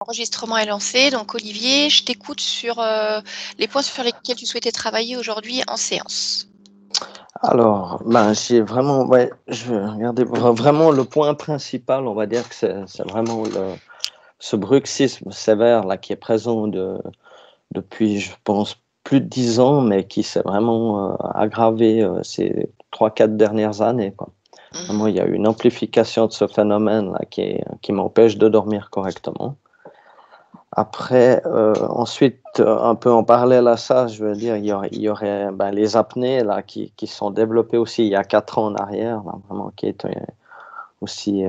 L'enregistrement est lancé, donc Olivier, je t'écoute sur les points sur lesquels tu souhaitais travailler aujourd'hui en séance. Alors, j'ai vraiment, ouais, je vais regarder vraiment le point principal, on va dire que c'est vraiment ce bruxisme sévère là qui est présent depuis, je pense, plus de 10 ans, mais qui s'est vraiment aggravé ces 3-4 dernières années, quoi. Vraiment, il y a eu une amplification de ce phénomène là qui m'empêche de dormir correctement. Après, ensuite, un peu en parallèle à ça, je veux dire, il y aurait les apnées là, qui sont développées aussi il y a 4 ans en arrière, là, vraiment, qui étaient aussi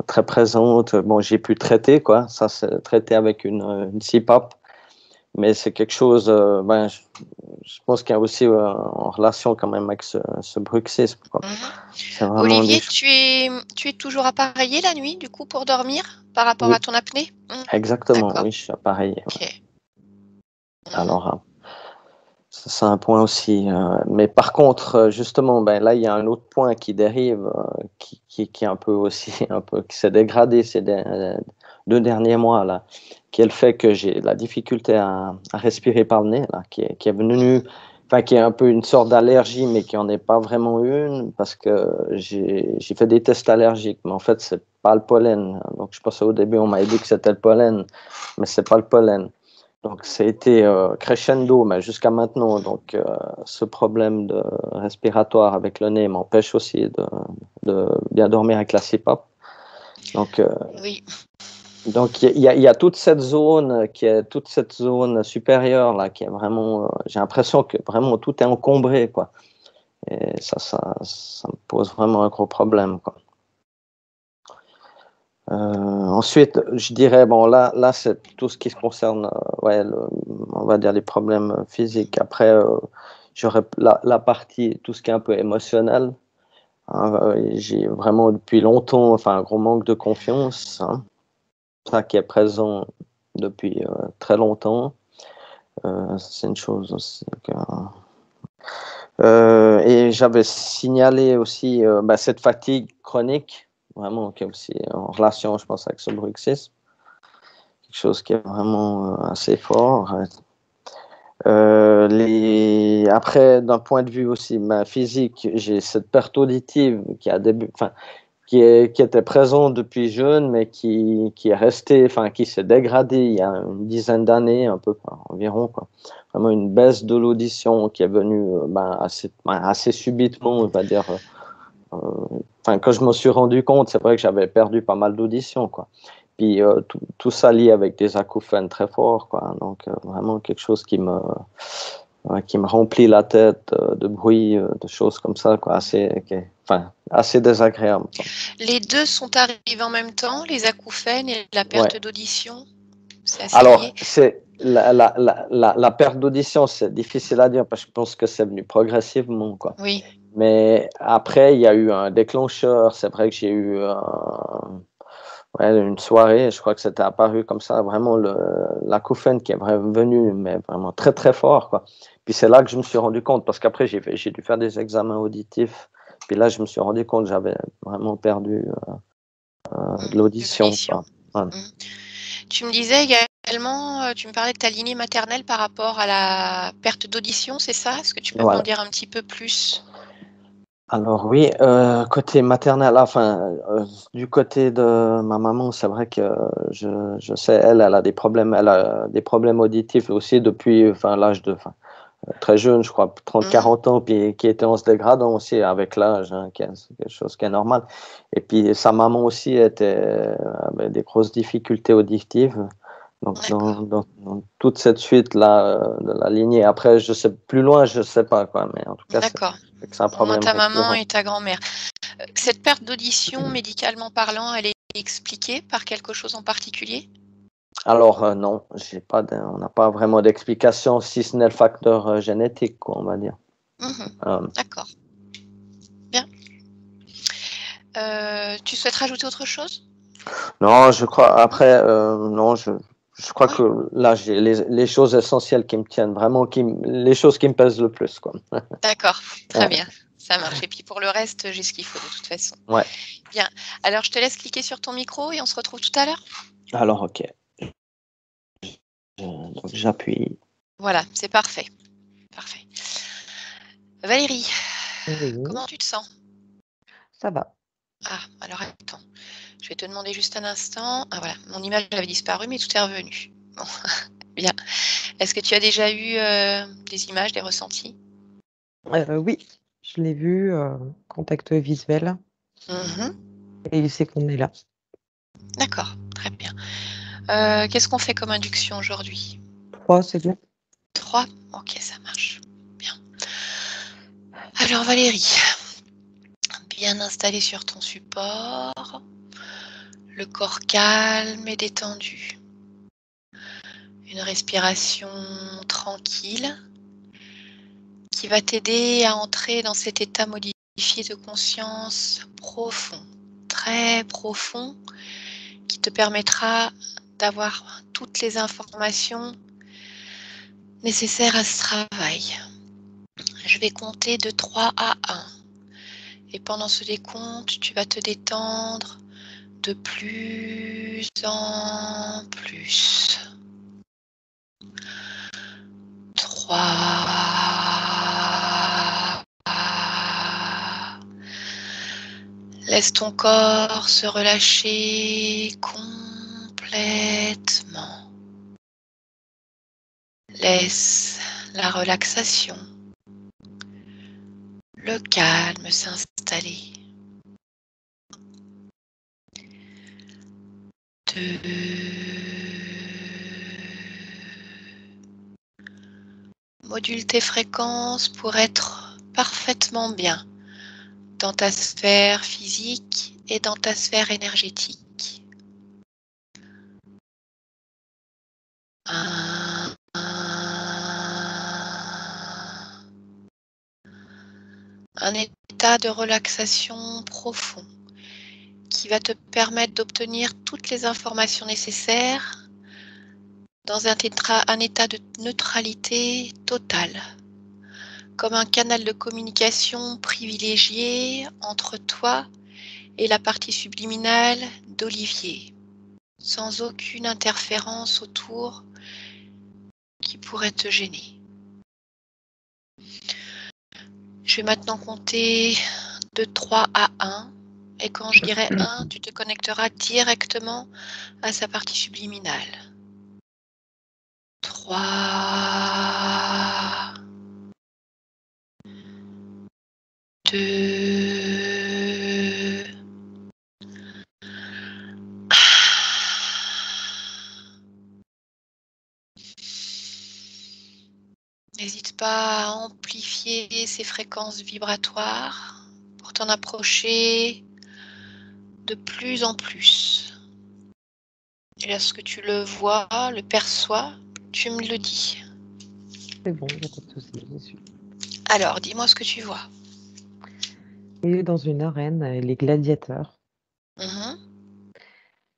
très présentes. Bon, j'ai pu traiter, quoi. Ça, c'est traité avec une CPAP, mais c'est quelque chose, je pense qu'il y a aussi en relation quand même avec ce bruxisme, quoi. C'est vraiment Olivier, tu es toujours appareillé la nuit, du coup, pour dormir, par rapport Oui, à ton apnée? exactement, D'accord. oui, je suis appareillé. Ouais. Ok. Alors, ça, c'est un point aussi. Mais par contre, justement, là, il y a un autre point qui dérive, qui est un peu aussi, qui s'est dégradé ces 2 derniers mois, là, qui est le fait que j'ai la difficulté à respirer par le nez, là, qui est venu, enfin, qui est un peu une sorte d'allergie, mais qui en est pas vraiment une, parce que j'ai fait des tests allergiques, mais en fait, c'est pas le pollen. Donc, je pensais au début, on m'avait dit que c'était le pollen, mais c'est pas le pollen. Donc, ça a été crescendo, mais jusqu'à maintenant. Donc, ce problème respiratoire avec le nez m'empêche aussi de bien dormir avec la CPAP. Donc, Oui. donc il y a toute cette zone supérieure là qui est vraiment. J'ai l'impression que vraiment tout est encombré, quoi. Et ça me pose vraiment un gros problème, quoi. Ensuite, je dirais, bon, là, c'est tout ce qui concerne, on va dire les problèmes physiques. Après, j'aurais la partie, tout ce qui est un peu émotionnel. Hein, j'ai vraiment depuis longtemps, enfin, un gros manque de confiance, hein, ça qui est présent depuis très longtemps. C'est une chose aussi et j'avais signalé aussi cette fatigue chronique, vraiment, qui est aussi en relation, je pense, avec ce bruxisme. Quelque chose qui est vraiment assez fort. Après, d'un point de vue aussi physique, j'ai cette perte auditive qui était présente depuis jeune, mais qui est restée, enfin, qui s'est dégradée il y a une dizaine d'années, un peu, environ, quoi. Vraiment une baisse de l'audition qui est venue assez subitement, on va dire. Quand je me suis rendu compte, c'est vrai que j'avais perdu pas mal d'audition, quoi. Puis tout ça lié avec des acouphènes très forts, quoi. Donc vraiment quelque chose qui me remplit la tête de bruit, de choses comme ça, quoi, assez désagréable, quoi. Les deux sont arrivés en même temps, les acouphènes et la Ouais. perte d'audition? C'est assez lié? Alors, c'est la perte d'audition, c'est difficile à dire parce que je pense que c'est venu progressivement, quoi. Oui. Mais après, il y a eu un déclencheur. C'est vrai que j'ai eu une soirée, je crois que c'était apparu comme ça, vraiment l'acouphène qui est venu, mais vraiment très très fort, quoi. Puis c'est là que je me suis rendu compte, parce qu'après j'ai dû faire des examens auditifs, puis là je me suis rendu compte que j'avais vraiment perdu de l'audition, quoi. Ouais. Tu me disais également, tu me parlais de ta lignée maternelle par rapport à la perte d'audition, c'est ça? Est-ce que tu peux m'en Voilà. dire un petit peu plus? Alors oui, côté maternel, du côté de ma maman, c'est vrai que je sais, elle a des problèmes, elle a des problèmes auditifs aussi depuis, très jeune, je crois, 30-40 ans, puis qui était en se dégradant aussi avec l'âge, hein, c'est quelque chose qui est normal. Et puis sa maman aussi avait des grosses difficultés auditives. Donc dans toute cette suite-là de la lignée, après, je sais plus loin, je sais pas, quoi, mais en tout cas, D'accord. c'est un Au moins problème ta maman récurrent. et ta grand-mère. Cette perte d'audition, médicalement parlant, elle est expliquée par quelque chose en particulier? Alors non, on n'a pas vraiment d'explication, si ce n'est le facteur génétique, quoi, on va dire. D'accord. Bien. Tu souhaites rajouter autre chose? Non, je crois, après, non, je crois Ouais. que là, j'ai les choses essentielles qui me tiennent vraiment, les choses qui me pèsent le plus, quoi. D'accord, très Ouais. bien, ça marche. Et puis pour le reste, j'ai ce qu'il faut de toute façon. Ouais. Bien. Alors je te laisse cliquer sur ton micro et on se retrouve tout à l'heure. Alors, ok. Donc, j'appuie. Voilà, c'est parfait. Parfait. Valérie, Oui, comment tu te sens? ça va. Ah, alors attends. Je vais te demander juste un instant. Ah voilà, mon image avait disparu, mais tout est revenu. Bon, bien. Est-ce que tu as déjà eu des images, des ressentis? Oui, je l'ai vu, contact visuel, Mhm. et il sait qu'on est là. D'accord, très bien. Qu'est-ce qu'on fait comme induction aujourd'hui? 3, c'est bien. 3? Ok, ça marche. Bien. Alors Valérie, bien installée sur ton support, le corps calme et détendu. Une respiration tranquille qui va t'aider à entrer dans cet état modifié de conscience profond, très profond, qui te permettra d'avoir toutes les informations nécessaires à ce travail. Je vais compter de 3 à 1. Et pendant ce décompte, tu vas te détendre de plus en plus. 3. Laisse ton corps se relâcher complètement. Laisse la relaxation, le calme s'installer. 2. Module tes fréquences pour être parfaitement bien dans ta sphère physique et dans ta sphère énergétique. 1. Un état de relaxation profond qui va te permettre d'obtenir toutes les informations nécessaires dans un état de neutralité totale, comme un canal de communication privilégié entre toi et la partie subliminale d'Olivier, sans aucune interférence autour qui pourrait te gêner. Je vais maintenant compter de 3 à 1, et quand je dirai 1, tu te connecteras directement à sa partie subliminale. 3, 2, n'hésite pas à amplifier ces fréquences vibratoires pour t'en approcher de plus en plus. Et lorsque tu le vois, le perçois, tu me le dis. C'est bon, il n'y a pas de souci, j'y suis. Alors, dis-moi ce que tu vois. Il est dans une arène, les gladiateurs. Mhm,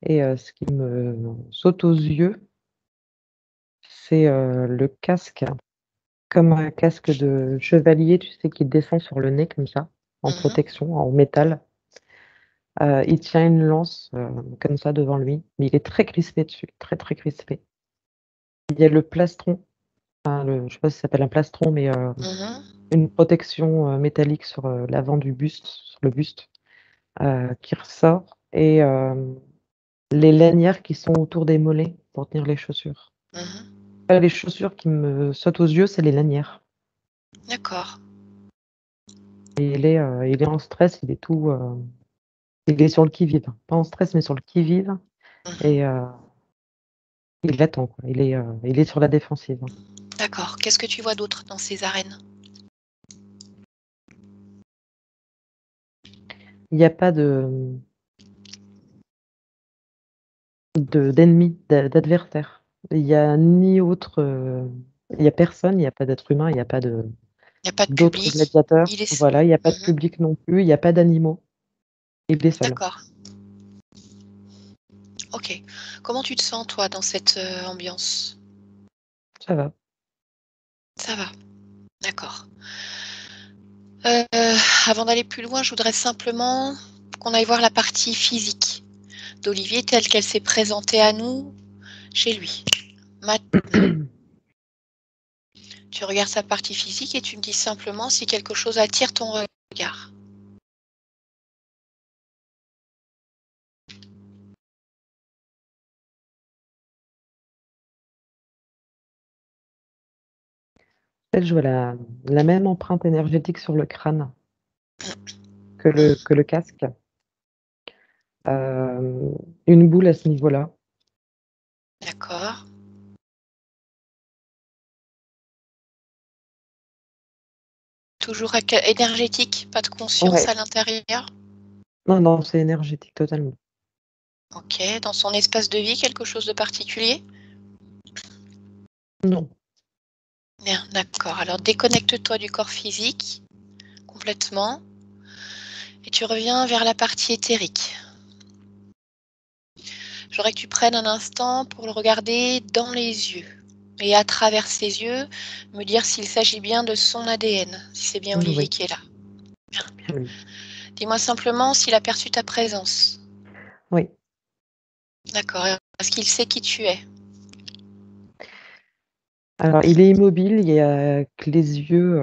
Et ce qui me saute aux yeux, c'est le casque, comme un casque de chevalier, tu sais, qui descend sur le nez comme ça, en mhm, protection, en métal. Il tient une lance comme ça devant lui, mais il est très crispé dessus, très très crispé. Il y a le plastron, je sais pas si ça s'appelle un plastron, mais mhm. une protection métallique sur l'avant du buste, sur le buste, qui ressort, et les lanières qui sont autour des mollets pour tenir les chaussures. Mhm. Les chaussures qui me sautent aux yeux, c'est les lanières. D'accord. Et il est en stress, il est sur le qui-vive. Pas en stress, mais sur le qui-vive. Mhm. Et il attend, quoi. Il est sur la défensive. D'accord. Qu'est-ce que tu vois d'autre dans ces arènes? Il n'y a pas d'ennemis, d'adversaires. Il y a ni autre, il n'y a personne, il n'y a pas d'être humain, il n'y a pas Il n'y a pas de d'autres public. gladiateurs. Il est... Voilà, il n'y a pas de Mhm. public non plus, il n'y a pas d'animaux. Il est seul. D'accord. Ok. Comment tu te sens, toi, dans cette ambiance? Ça va. Ça va. D'accord. Avant d'aller plus loin, je voudrais simplement qu'on aille voir la partie physique d'Olivier telle qu'elle s'est présentée à nous chez lui. Maintenant, tu regardes sa partie physique et tu me dis simplement si quelque chose attire ton regard. En fait, je vois la même empreinte énergétique sur le crâne que le casque. Une boule à ce niveau-là. D'accord. Toujours énergétique, pas de conscience Ouais. à l'intérieur. Non, c'est énergétique totalement. Ok. Dans son espace de vie, quelque chose de particulier? Non. Bien, d'accord. Alors déconnecte-toi du corps physique complètement et tu reviens vers la partie éthérique. J'aurais que tu prennes un instant pour le regarder dans les yeux et à travers ses yeux, me dire s'il s'agit bien de son ADN, si c'est bien Olivier Oui, qui est là. Bien. bien lui. Dis-moi simplement s'il a perçu ta présence. Oui. D'accord. Est-ce qu'il sait qui tu es? Alors, il est immobile, il y a que les yeux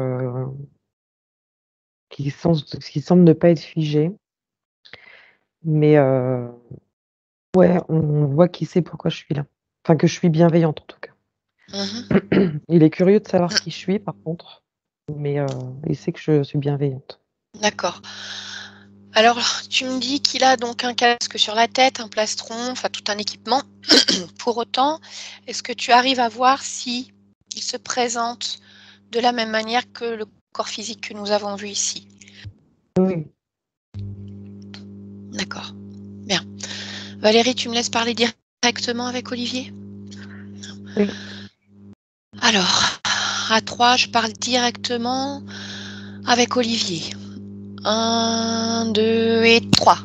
qui semblent ne pas être figés. Mais ouais, on voit qu'il sait pourquoi je suis là. Enfin, que je suis bienveillante en tout cas. Mhm. Il est curieux de savoir qui je suis par contre, mais il sait que je suis bienveillante. D'accord. Alors, tu me dis qu'il a donc un casque sur la tête, un plastron, enfin tout un équipement. Pour autant, est-ce que tu arrives à voir si il se présente de la même manière que le corps physique que nous avons vu ici? Oui, D'accord. Bien. Valérie, tu me laisses parler directement avec Olivier? oui. Alors, à 3, je parle directement avec Olivier. 1, 2 et 3.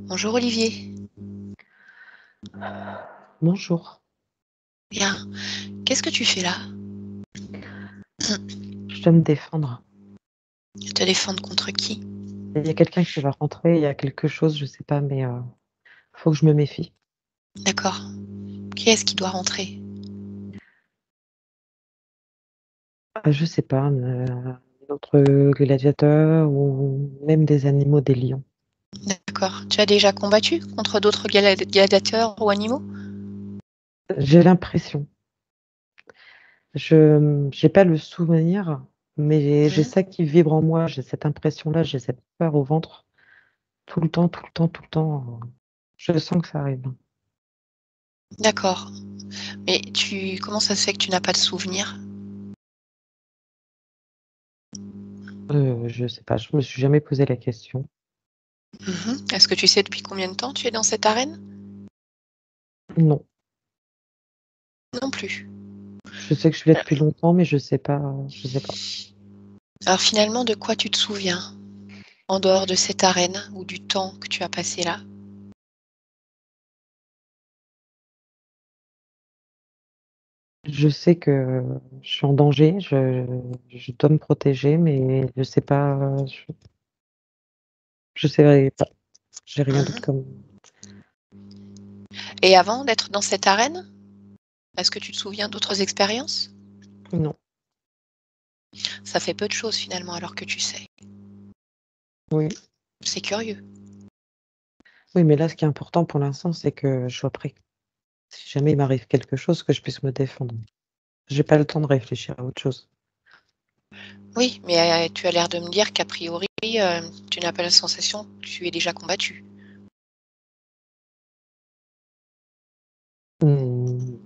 Bonjour Olivier. Bonjour. Bien. Qu'est-ce que tu fais là? Je dois me défendre. Te défendre contre qui? Il y a quelqu'un qui va rentrer, il y a quelque chose, je sais pas, mais faut que je me méfie. D'accord. Qui est-ce qui doit rentrer? Je sais pas, d'autres gladiateurs ou même des animaux, des lions. D'accord. Tu as déjà combattu contre d'autres gladiateurs ou animaux? J'ai l'impression. Je j'ai pas le souvenir, mais j'ai Mhm. ça qui vibre en moi, j'ai cette impression-là, j'ai cette peur au ventre tout le temps, tout le temps, tout le temps. Je sens que ça arrive. D'accord. Mais comment ça se fait que tu n'as pas de souvenir? Je sais pas, je me suis jamais posé la question. Mhm. Est-ce que tu sais depuis combien de temps tu es dans cette arène? Non, Non plus. je sais que je suis là depuis longtemps, mais je sais pas. Alors finalement, de quoi tu te souviens en dehors de cette arène ou du temps que tu as passé là? Je sais que je suis en danger, je dois me protéger, mais je sais pas, je sais pas. J'ai rien d'autre Mhm. comme Et avant d'être dans cette arène, est-ce que tu te souviens d'autres expériences? non, Ça fait peu de choses finalement alors que tu sais. oui. C'est curieux. Oui, mais là, ce qui est important pour l'instant, c'est que je sois prêt. Si jamais il m'arrive quelque chose, que je puisse me défendre. J'ai pas le temps de réfléchir à autre chose. Oui, mais tu as l'air de me dire qu'a priori, tu n'as pas la sensation que tu es déjà combattu. Mmh,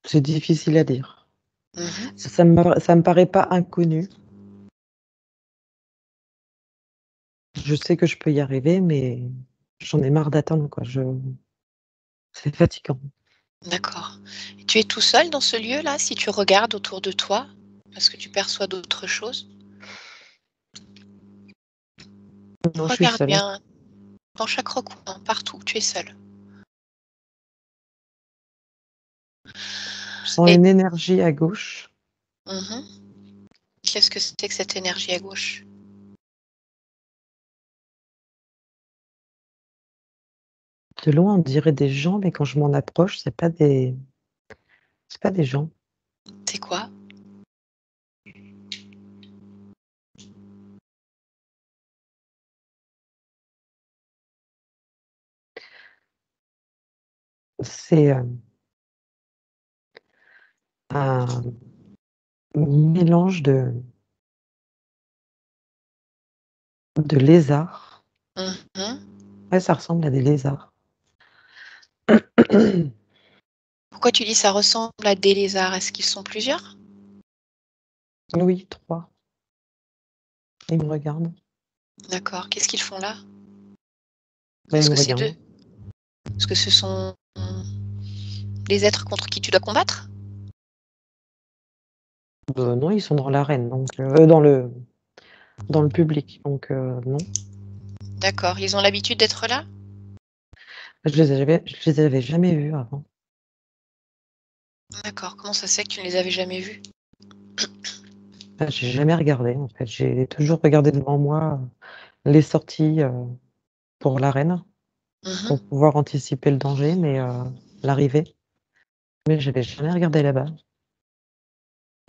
c'est difficile à dire. Mhm. Ça me paraît pas inconnu. Je sais que je peux y arriver, mais j'en ai marre d'attendre, quoi. C'est fatigant. D'accord. Et tu es tout seul dans ce lieu-là, si tu regardes autour de toi? Est-ce que tu perçois d'autres choses? Non, je suis Regarde seule. bien dans chaque recoin, partout, tu es seul. Je sens Et une énergie à gauche. mhm. Qu'est-ce que c'est que cette énergie à gauche? De loin, on dirait des gens, mais quand je m'en approche, c'est pas des gens. C'est quoi? C'est, un mélange de lézards. Mhm. Ouais, ça ressemble à des lézards. Pourquoi tu dis ça ressemble à des lézards? Est-ce qu'ils sont plusieurs? Oui, 3. Ils me regardent. D'accord. Qu'est-ce qu'ils font là? Bah, Est-ce ils me que c'est deux? regardent. Est-ce que ce sont des êtres contre qui tu dois combattre? Non, ils sont dans l'arène, donc dans le public, donc non. D'accord. Ils ont l'habitude d'être là? Je les avais jamais vus avant. D'accord. Comment ça se fait que tu ne les avais jamais vus? Bah, j'ai jamais regardé, en fait. J'ai toujours regardé devant moi les sorties, pour l'arène, pour Mhm. pouvoir anticiper le danger, mais l'arrivée. Mais j'avais jamais regardé là-bas.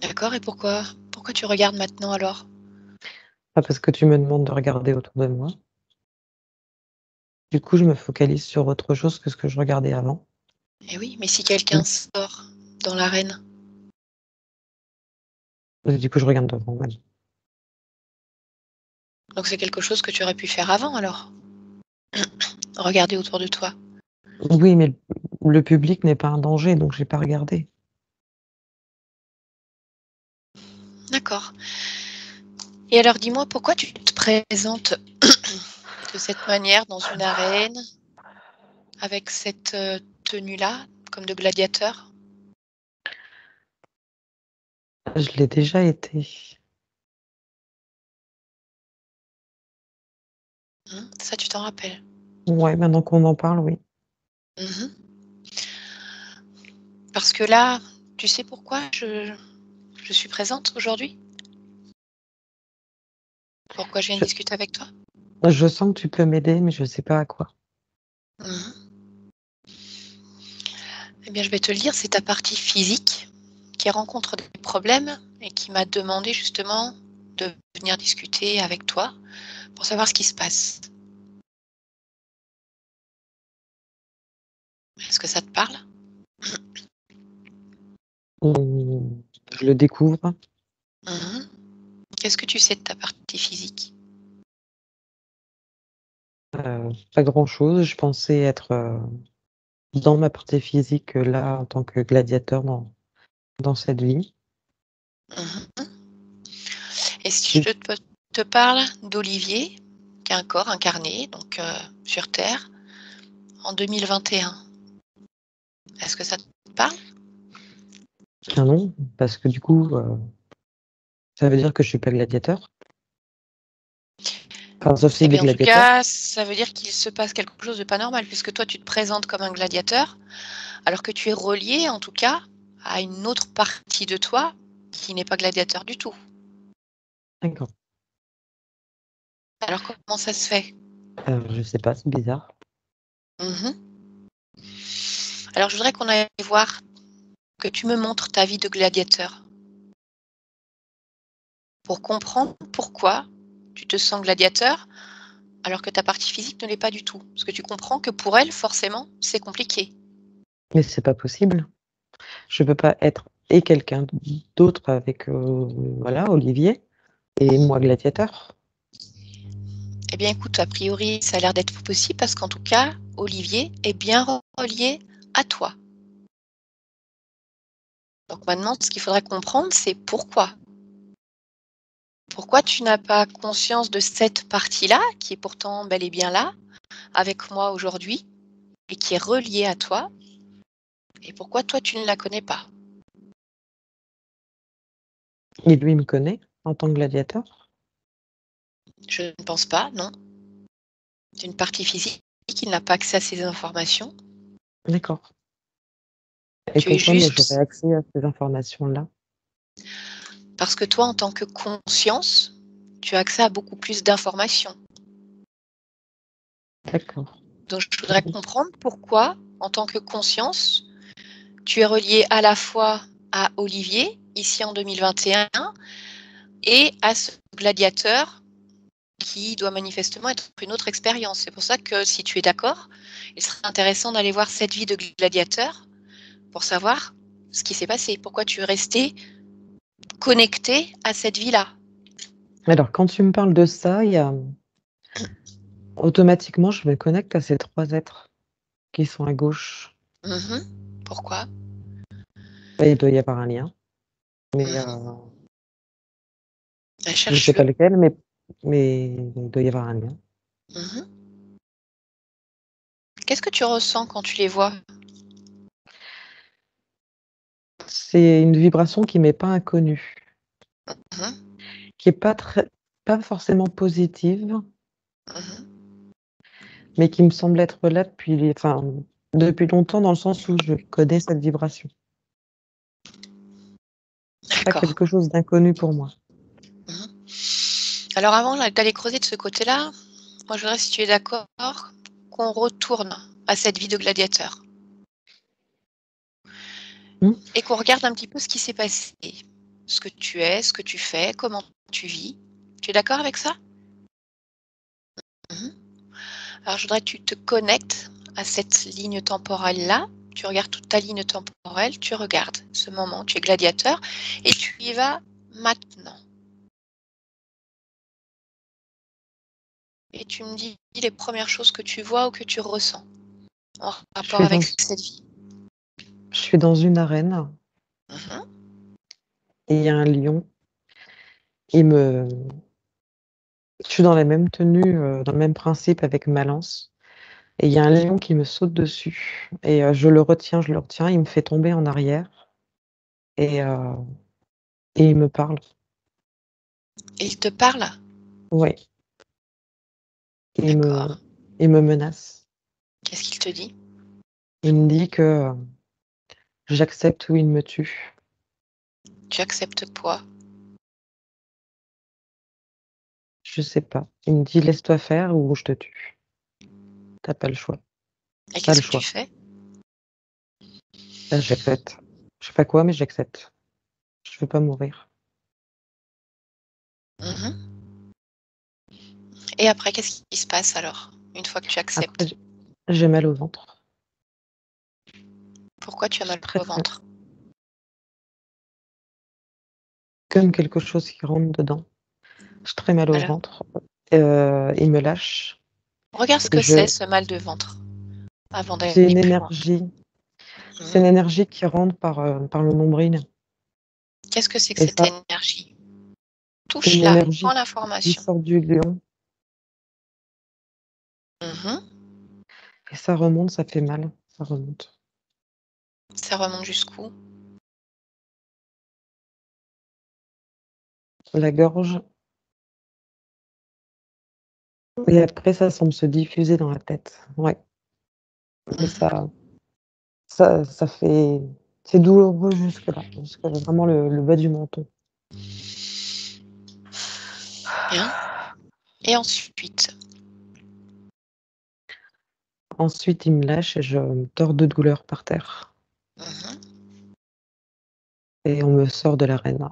D'accord. Et pourquoi? Pourquoi tu regardes maintenant alors? Pas parce que tu me demandes de regarder autour de moi. Du coup, je me focalise sur autre chose que ce que je regardais avant. Eh oui, mais si quelqu'un sort dans l'arène, Du coup, je regarde devant moi. donc c'est quelque chose que tu aurais pu faire avant alors? Regarder autour de toi. Oui, mais le public n'est pas un danger, donc j'ai pas regardé. D'accord. Et alors dis-moi, pourquoi tu te présentes de cette manière dans une arène, avec cette tenue-là, comme de gladiateur? Je l'ai déjà été. Ça, tu t'en rappelles? Ouais, maintenant qu'on en parle, oui. Mhm. Parce que là, tu sais pourquoi je suis présente aujourd'hui? Pourquoi je viens de Je, discuter avec toi? je sens que tu peux m'aider, mais je sais pas à quoi. Mhm. Eh bien, je vais te le dire, c'est ta partie physique qui rencontre des problèmes et qui m'a demandé justement de venir discuter avec toi pour savoir ce qui se passe. Est-ce que ça te parle? Je le découvre. Mhm. Qu'est-ce que tu sais de ta partie physique? Pas grand-chose. Je pensais être dans ma partie physique là en tant que gladiateur dans cette vie. Mhm. Et si je te parle d'Olivier, qui a un corps incarné, donc sur Terre, en 2021, est-ce que ça te parle? Ah non, parce que du coup, ça veut dire que je suis pas gladiateur. Enfin, sauf Eh s'il est bien, en tout gladiateur. cas, ça veut dire qu'il se passe quelque chose de pas normal, puisque toi, tu te présentes comme un gladiateur, alors que tu es relié, en tout cas, à une autre partie de toi qui n'est pas gladiateur du tout. D'accord. Alors, comment ça se fait? Je sais pas, c'est bizarre. Mhm. Alors, je voudrais qu'on aille voir, que tu me montres ta vie de gladiateur, pour comprendre pourquoi tu te sens gladiateur, alors que ta partie physique ne l'est pas du tout. Parce que tu comprends que pour elle, forcément, c'est compliqué. Mais c'est pas possible. Je peux pas être et quelqu'un d'autre avec voilà, Olivier et moi gladiateur. Eh bien, écoute, a priori, ça a l'air d'être possible parce qu'en tout cas, Olivier est bien relié à toi. Donc maintenant, ce qu'il faudrait comprendre, c'est pourquoi. Pourquoi tu n'as pas conscience de cette partie-là, qui est pourtant bel et bien là, avec moi aujourd'hui, et qui est reliée à toi, et pourquoi toi, tu ne la connais pas? Et lui me connaît en tant que gladiateur. Je ne pense pas, non. C'est une partie physique, il n'a pas accès à ces informations. D'accord. Et Tu es pourquoi moi j'aurais juste accès à ces informations-là? parce que toi, en tant que conscience, tu as accès à beaucoup plus d'informations. D'accord. Donc, je voudrais comprendre pourquoi, en tant que conscience, tu es relié à la fois à Olivier, ici en 2021, et à ce gladiateur qui doit manifestement être une autre expérience. C'est pour ça que, si tu es d'accord, il serait intéressant d'aller voir cette vie de gladiateur pour savoir ce qui s'est passé, pourquoi tu es resté connecté à cette vie-là. Alors, quand tu me parles de ça, automatiquement, je me connecte à ces 3 êtres qui sont à gauche. Pourquoi? Il doit y avoir un lien, mais je ne sais pas Cherche-le. lequel, mais il doit y avoir un lien. Qu'est-ce que tu ressens quand tu les vois? C'est une vibration qui m'est pas inconnue, qui est pas forcément positive, mais qui me semble être là depuis longtemps, dans le sens où je connais cette vibration. C'est pas D'accord. quelque chose d'inconnu pour moi. Alors, avant d'aller creuser de ce côté-là, moi, je voudrais, si tu es d'accord, qu'on retourne à cette vie de gladiateur. Et qu'on regarde un petit peu ce qui s'est passé. Ce que tu es, ce que tu fais, comment tu vis. Tu es d'accord avec ça? Alors, je voudrais que tu te connectes à cette ligne temporelle-là. Tu regardes toute ta ligne temporelle, tu regardes ce moment, tu es gladiateur, et tu y vas maintenant. Et tu me dis les premières choses que tu vois ou que tu ressens en rapport avec cette vie. Je suis dans une arène et il y a un lion. Je suis dans la même tenue, dans le même principe avec ma lance. Et il y a un lion qui me saute dessus. Et je le retiens. Il me fait tomber en arrière. Et il me parle. Et il te parle? Oui. D'accord. Il me menace. Qu'est-ce qu'il te dit? Il me dit que j'accepte ou il me tue. Tu acceptes quoi? Je sais pas. Il me dit laisse-toi faire ou je te tue. T'as pas le choix. Et Pas qu'est-ce le que tu choix. fais? Là, j'accepte. Je sais pas quoi, mais j'accepte. Je veux pas mourir. Et après, qu'est-ce qui se passe alors, une fois que tu acceptes? Après, j'ai mal au ventre. Pourquoi tu as mal Très, au très. ventre? Comme quelque chose qui rentre dedans. J'ai très mal au Alors, ventre. Il me lâche. regarde ce Et que c'est, ce mal de ventre, avant c'est d'aller une plus loin. énergie. C'est une énergie qui rentre par le nombril. Qu'est-ce que c'est que Et cette ça, énergie? c'est une Touche-la, énergie prends qui l'information. sort du lion. Et ça remonte, ça fait mal. Ça remonte. Ça remonte jusqu'où? La gorge. Et après, ça semble se diffuser dans la tête. Ouais. Mais ça fait. C'est douloureux jusque-là. Jusque vraiment le bas du menton. Bien. Et ensuite? Ensuite, il me lâche et je me tords de douleur par terre. Et on me sort de l'arène.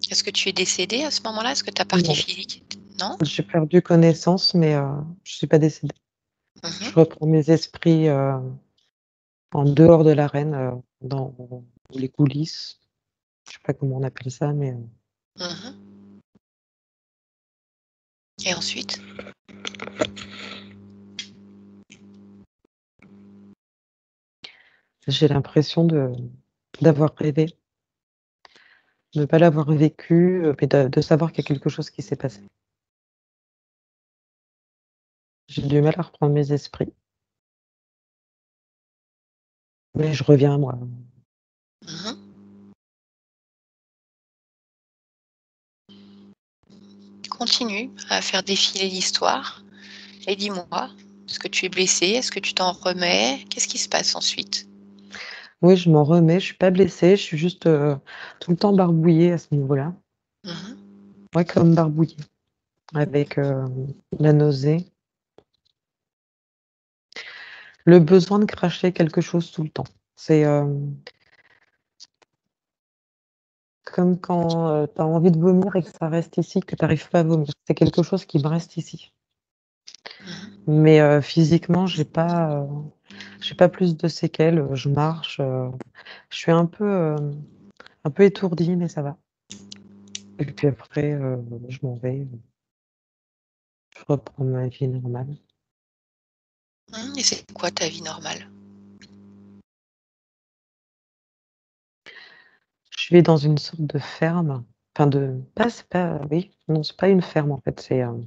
Est-ce que tu es décédé à ce moment-là? Est-ce que ta partie Non, physique? Non? j'ai perdu connaissance, mais je suis pas décédée. Je reprends mes esprits en dehors de l'arène, dans les coulisses. Je sais pas comment on appelle ça, mais Et ensuite? j'ai l'impression d'avoir rêvé, de ne pas l'avoir vécu, mais de savoir qu'il y a quelque chose qui s'est passé. J'ai du mal à reprendre mes esprits. Mais je reviens à moi. Continue à faire défiler l'histoire et dis-moi, est-ce que tu es blessé? Est-ce que tu t'en remets? Qu'est-ce qui se passe ensuite? Oui, je m'en remets, je suis pas blessée, je suis juste, tout le temps barbouillée à ce niveau-là. Ouais, comme barbouillée. avec la nausée, le besoin de cracher quelque chose tout le temps. C'est comme quand tu as envie de vomir et que ça reste ici, que tu n'arrives pas à vomir. C'est quelque chose qui me reste ici. Mhm. Mais physiquement, j'ai pas plus de séquelles. Je marche, je suis un peu étourdie, mais ça va. Et puis après, je m'en vais, je reprends ma vie normale. Et c'est quoi ta vie normale? Je vais dans une sorte de ferme, enfin c'est pas, oui, non, c'est pas une ferme en fait, heu,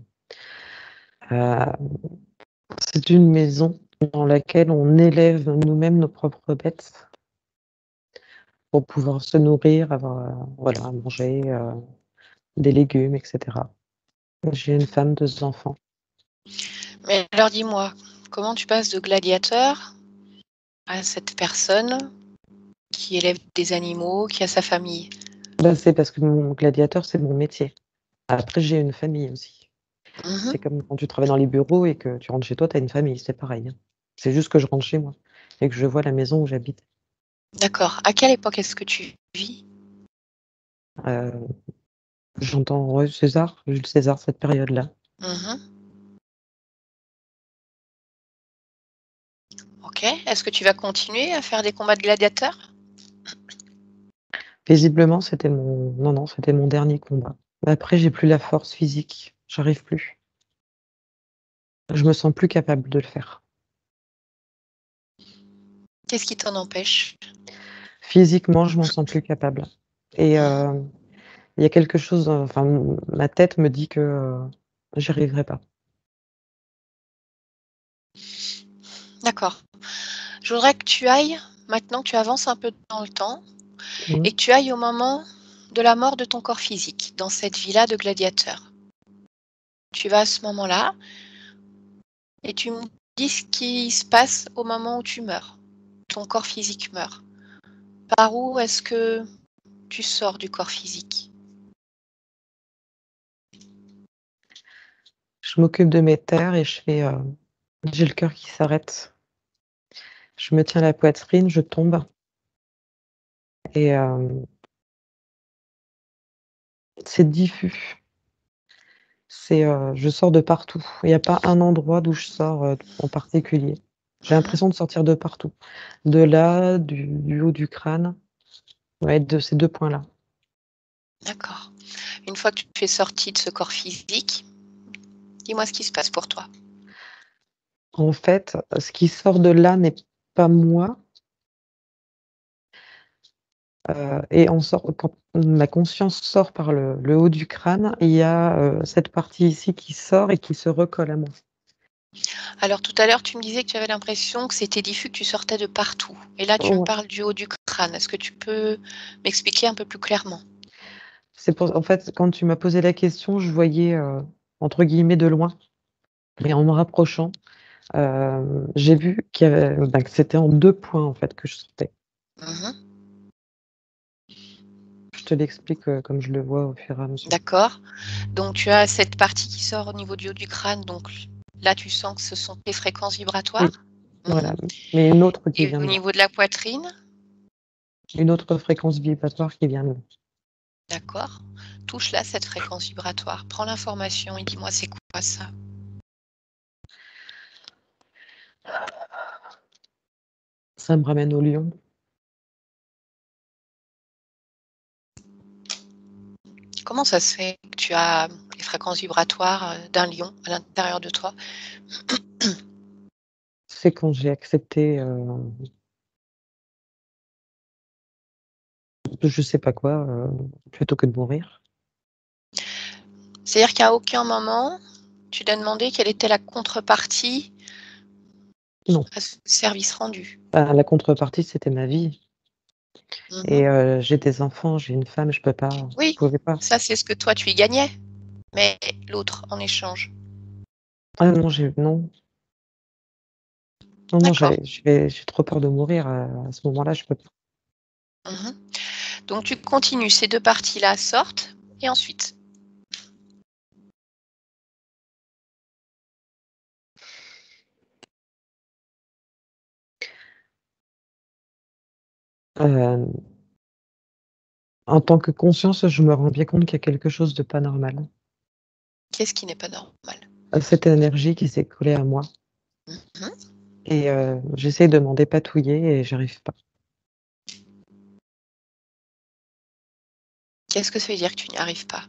c'est une maison dans laquelle on élève nous-mêmes nos propres bêtes pour pouvoir se nourrir, avoir, voilà, à manger, des légumes et cetera. J'ai une femme, 2 enfants. Mais alors dis-moi, comment tu passes de gladiateur à cette personne qui élève des animaux, qui a sa famille? Bah, c'est parce que mon gladiateur, c'est mon métier. Après, j'ai une famille aussi. Mhm. C'est comme quand tu travailles dans les bureaux et que tu rentres chez toi, tu as une famille, c'est pareil, hein. C'est juste que je rentre chez moi et que je vois la maison où j'habite. D'accord. À quelle époque est-ce que tu vis? Heu, J'entends, ouais, César, Jules César, cette période-là. Mhm. Ok. Est-ce que tu vas continuer à faire des combats de gladiateurs? Visiblement, c'était mon dernier combat. Après, j'ai plus la force physique, j'arrive plus. Je me sens plus capable de le faire. Qu'est-ce qui t'en empêche? Physiquement, je m'en sens plus capable et Mhm. il y a quelque chose, enfin, ma tête me dit que, j'y arriverai pas. D'accord. Je voudrais que tu ailles, maintenant que tu avances un peu dans le temps, Mmh. et que tu ailles au moment de la mort de ton corps physique, dans cette vie-là de gladiateur. Tu vas à ce moment-là et tu me dis ce qui se passe au moment où tu meurs. Ton corps physique meurt. Par où est-ce que tu sors du corps physique? Je m'occupe de mes terres et j'ai le cœur qui s'arrête. Je me tiens la poitrine, je tombe et c'est diffus. Je sors de partout. Il y a pas un endroit d'où je sors, en particulier. J'ai Mhm. l'impression de sortir de partout. De là, du haut du crâne, ouais, de ces 2 points-là. D'accord. Une fois que tu es sorti de ce corps physique, dis-moi ce qui se passe pour toi. En fait, ce qui sort de là n'est pas moi, et on sort quand ma conscience sort par le haut du crâne, il y a, cette partie ici qui sort et qui se recolle à moi. Alors tout à l'heure, tu me disais que tu avais l'impression que c'était diffus, que tu sortais de partout. Et là, tu me Ouais, parles du haut du crâne. Est-ce que tu peux m'expliquer un peu plus clairement? c'est pour en fait, quand tu m'as posé la question, je voyais, entre guillemets «de loin», mais en me rapprochant, j'ai vu qu'il y avait que c'était en 2 points, en fait, que je sortais. Mhm. Je te l'explique, comme je le vois au fur et à mesure. D'accord. Donc tu as cette partie qui sort au niveau du haut du crâne. Donc là, tu sens que ce sont tes fréquences Oui, vibratoires. voilà, Mhm. mais une autre qui Et vient au de là. niveau de la poitrine, Une autre fréquence vibratoire qui vient de là. d'accord. Touche là cette fréquence vibratoire. Prends l'information et dis-moi c'est quoi ça. Ça me ramène au lion. Comment ça se fait que tu as les fréquences vibratoires d'un lion à l'intérieur de toi? C'est quand j'ai accepté, je sais pas quoi, plutôt que de mourir. C'est-à-dire qu'à aucun moment, tu t'as demandé quelle était la contrepartie Non, à ce service rendu? bah, la contrepartie, c'était ma vie et Mhm. j'ai des enfants, j'ai une femme, je Oui, pouvais pas. ça c'est ce que toi tu y gagnais, mais l'autre en échange. Ah non, non, D'accord. j'ai trop peur de mourir, à ce moment-là, je peux pas. Mhm. Donc tu continues, ces deux parties-là sortent, et ensuite? En tant que conscience, je me rends bien compte qu'il y a quelque chose de pas normal. Qu'est-ce qui n'est pas normal? Cette énergie qui s'est collée à moi Mhm. et j'essaye de m'en dépatouiller et j'arrive pas. Qu'est-ce que ça veut dire que tu n'y arrives pas?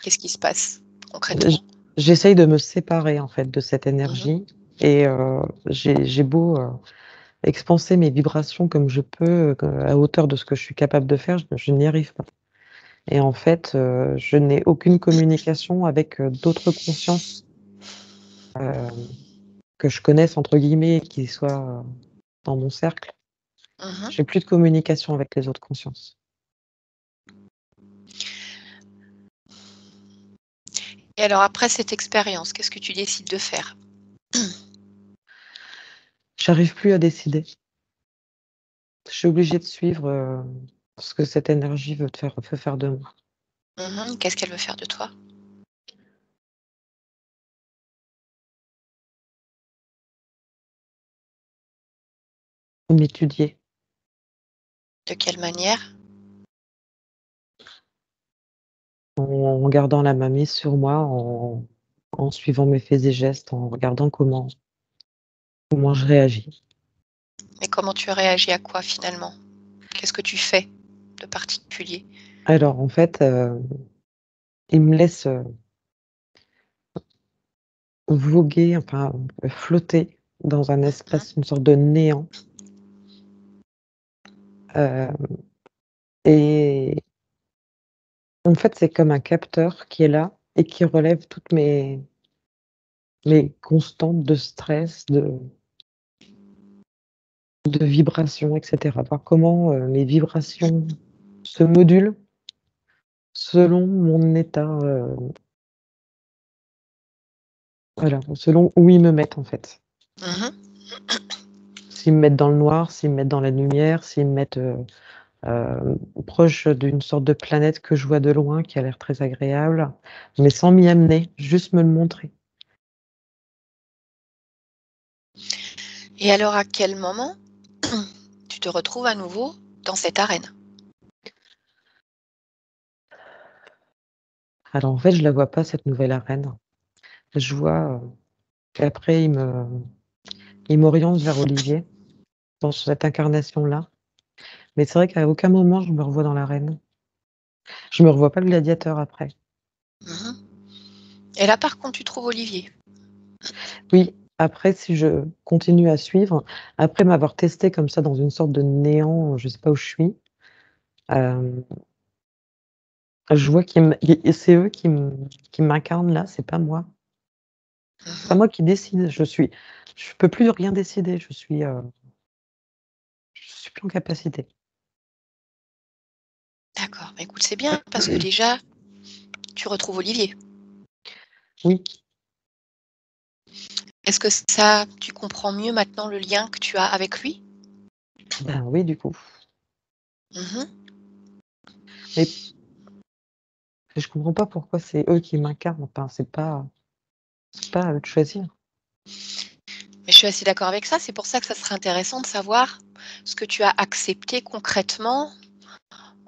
Qu'est-ce qui se passe concrètement? J J'essaye de me séparer, en fait, de cette Mhm. énergie et j'ai beau, expanser mes vibrations comme je peux, à hauteur de ce que je suis capable de faire, je n'y arrive pas et en fait, je n'ai aucune communication avec, d'autres consciences, que je connaisse entre guillemets et qui soient, dans mon cercle. Mhm. J'ai plus de communication avec les autres consciences. Et alors après cette expérience, qu'est-ce que tu décides de faire? J'arrive plus à décider. Je suis obligée de suivre, ce que cette énergie veut faire de moi. Mhm. Qu'est-ce qu'elle veut faire de toi? M'étudier. De quelle manière? En gardant la main mise sur moi, en suivant mes faits et gestes, en regardant comment je réagis. Mais comment tu réagis à quoi finalement? Qu'est-ce que tu fais de particulier? Alors en fait, il me laisse, voguer, enfin, flotter dans un Mhm. espace, une sorte de néant, heu et en fait, c'est comme un capteur qui est là et qui relève toutes mes constantes de stress, de vibrations et cetera. Voir comment, mes vibrations se modulent selon mon état, voilà, selon où ils me mettent, en fait. Mhm. S'ils me mettent dans le noir, s'ils me mettent dans la lumière, s'ils me mettent, proche d'une sorte de planète que je vois de loin qui a l'air très agréable, mais sans m'y amener, juste me le montrer. Et alors à quel moment tu te retrouves à nouveau dans cette arène? Alors en fait, je la vois pas cette nouvelle arène. Je vois, qu'après il m'oriente vers Olivier, dans cette incarnation-là, mais c'est vrai qu'à aucun moment je me revois dans l'arène. Je me revois pas le gladiateur après. Mhm. Et là par contre tu trouves Olivier. Oui, après si je continue à suivre, après m'avoir testé comme ça dans une sorte de néant, je sais pas où je suis, hem, je vois qu'ils me et c'est eux qui m'incarnent là, c'est pas moi. C'est pas Mhm. moi qui décide, je peux plus rien décider, je suis plus en capacité. D'accord, bah, écoute, c'est bien parce que déjà tu retrouves Olivier. Oui, Est-ce que ça, tu comprends mieux maintenant le lien que tu as avec lui? ben, oui, du coup. Mhm. Mais je comprends pas pourquoi c'est eux qui m'incarnent, enfin, c'est pas à eux de choisir. Mais je suis assez d'accord avec ça, c'est pour ça que ça serait intéressant de savoir ce que tu as accepté concrètement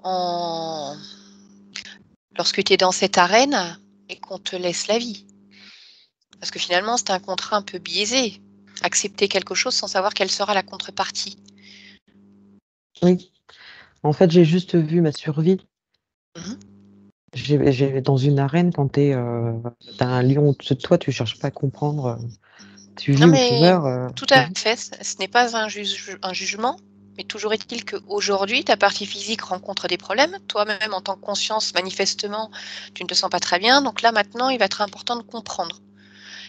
en lorsque tu es dans cette arène et qu'on te laisse la vie. Parce que finalement, c'est un contrat un peu biaisé. Accepter quelque chose sans savoir quelle sera la contrepartie. Oui, en fait, j'ai juste vu ma survie. Mhm. J'ai dans une arène quand tu un lion au-dessus de toi, tu cherches pas à comprendre, tu Non, vis ou tu mais meurs, tout à fait, ce n'est pas un jugement, mais toujours est-il qu'aujourd'hui, ta partie physique rencontre des problèmes. Toi-même, en tant que conscience, manifestement, tu ne te sens pas très bien. Donc là, maintenant, il va être important de comprendre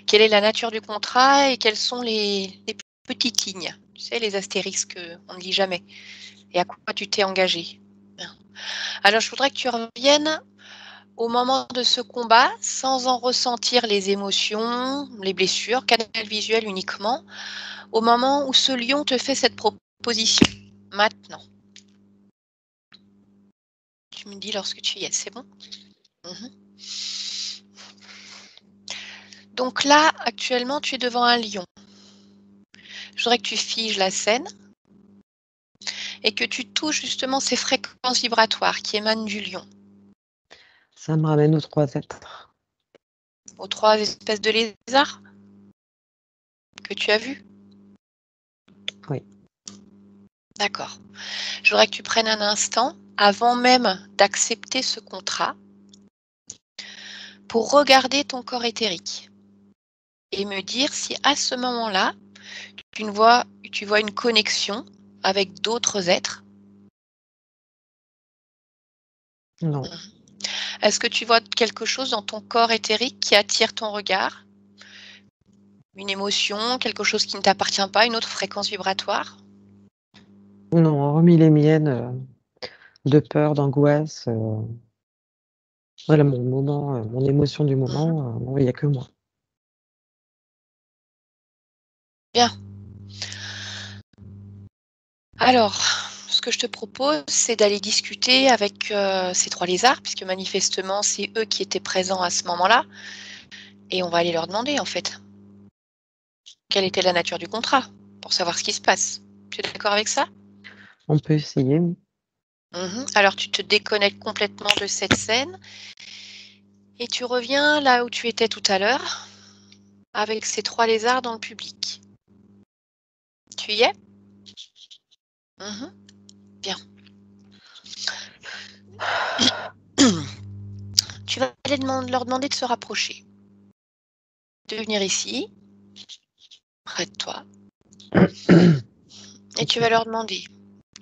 quelle est la nature du contrat et quelles sont les petites lignes, tu sais, les astérisques qu'on ne lit jamais, et à quoi tu t'es engagé. Alors, je voudrais que tu reviennes au moment de ce combat, sans en ressentir les émotions, les blessures, canal visuel uniquement, au moment où ce lion te fait cette proposition. Maintenant, tu me dis lorsque tu y es, c'est bon? Mhm. Donc là, actuellement, tu es devant un lion. Je voudrais que tu figes la scène et que tu touches justement ces fréquences vibratoires qui émanent du lion, Ça me ramène aux 3 êtres. aux 3 espèces de lézards que tu as vus? Oui. D'accord. Je voudrais que tu prennes un instant, avant même d'accepter ce contrat, pour regarder ton corps éthérique et me dire si à ce moment-là, tu vois une connexion avec d'autres êtres. Non. Est-ce que tu vois quelque chose dans ton corps éthérique qui attire ton regard? Une émotion, quelque chose qui ne t'appartient pas, une autre fréquence vibratoire? Non, hormis les miennes, de peur, d'angoisse, voilà mon moment, mon émotion du moment, non, il y a que moi. Bien. Alors, ce que je te propose, c'est d'aller discuter avec ces 3 lézards, puisque manifestement, c'est eux qui étaient présents à ce moment-là, et on va aller leur demander, en fait, quelle était la nature du contrat, pour savoir ce qui se passe. Tu es d'accord avec ça? On peut essayer, oui. Alors, tu te déconnectes complètement de cette scène et tu reviens là où tu étais tout à l'heure, avec ces 3 lézards dans le public. Tu y es? Bien. Tu vas aller leur demander de se rapprocher, de venir ici, près de toi, et tu vas leur demander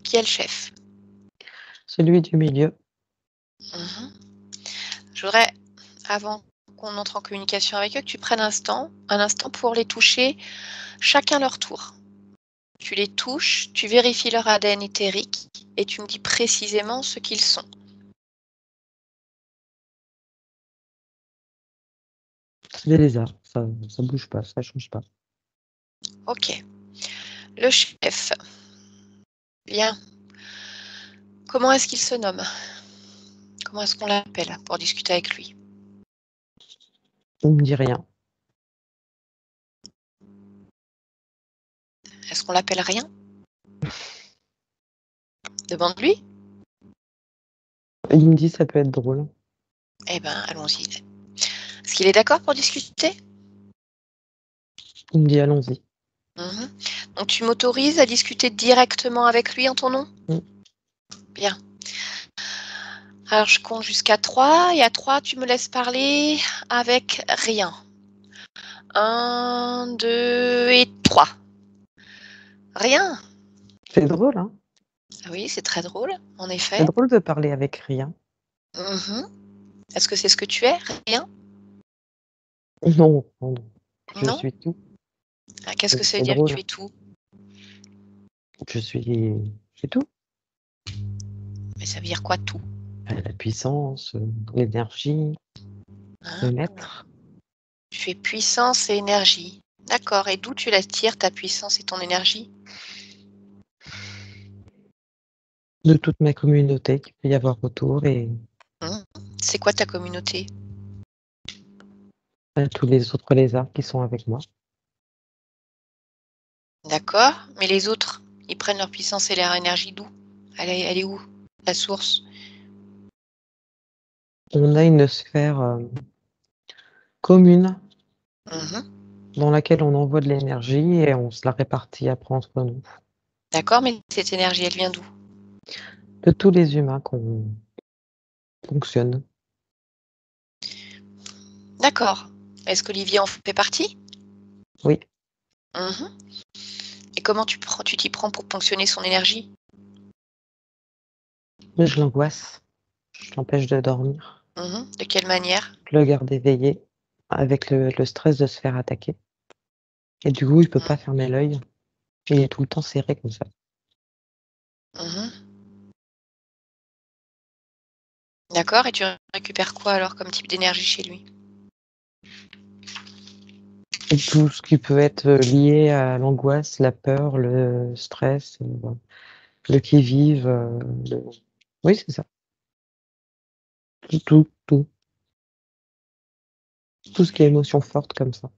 qui est le chef. Celui du milieu. Je voudrais, avant qu'on entre en communication avec eux, que tu prennes un instant pour les toucher chacun leur tour. Tu les touches, tu vérifies leur ADN éthérique et tu me dis précisément ce qu'ils sont. C'est des lézards, ça bouge pas, ça change pas. Ok. Le chef. Bien. Comment est-ce qu'il se nomme? Comment est-ce qu'on l'appelle pour discuter avec lui? Il me dit rien. Est-ce qu'on l'appelle rien? Demande-lui. Il me dit ça peut être drôle. Eh ben, allons-y. Est-ce qu'il est d'accord pour discuter? Il me dit allons-y. Donc tu m'autorises à discuter directement avec lui en ton nom? Bien. Alors je compte jusqu'à 3 et à 3 tu me laisses parler avec rien. 1, 2 et 3. Rien? C'est drôle, hein? Oui, c'est très drôle, en C'est effet. drôle de parler avec rien. Est-ce que c'est ce que tu es? Rien? Non, non, non. Je Non? suis tout. Ah, qu'est-ce que ça veut C'est dire que drôle. tu es tout? C'est tout. Mais ça veut dire quoi tout? La puissance, l'énergie, le Hein? maître. Tu es puissance et énergie. D'accord. Et d'où tu la tires, ta puissance et ton énergie? De toute ma communauté qu'il peut y avoir autour et C'est quoi ta communauté? tous les autres lézards qui sont avec moi. D'accord. Mais les autres, ils prennent leur puissance et leur énergie d'où? Elle est où? La source? On a une sphère commune Mhm. dans laquelle on envoie de l'énergie et on se la répartit après entre nous. D'accord, mais cette énergie, elle vient d'où? De tous les humains qu'on fonctionne. D'accord. Est-ce qu'Olivier en fait partie? Oui, Mhm. Et comment tu t'y prends pour ponctionner son énergie? mais je l'angoisse. Je l'empêche de dormir. De quelle manière? Je le garde éveillé avec le stress de se faire attaquer. Et du coup, il peut pas fermer l'œil. Il est tout le temps serré comme ça. Mhm. D'accord, et tu récupères quoi alors comme type d'énergie chez lui? Et tout ce qui peut être lié à l'angoisse, la peur, le stress, le qui-vive. Oui, c'est ça. Tout, tout. Tout ce qui est émotion forte comme ça.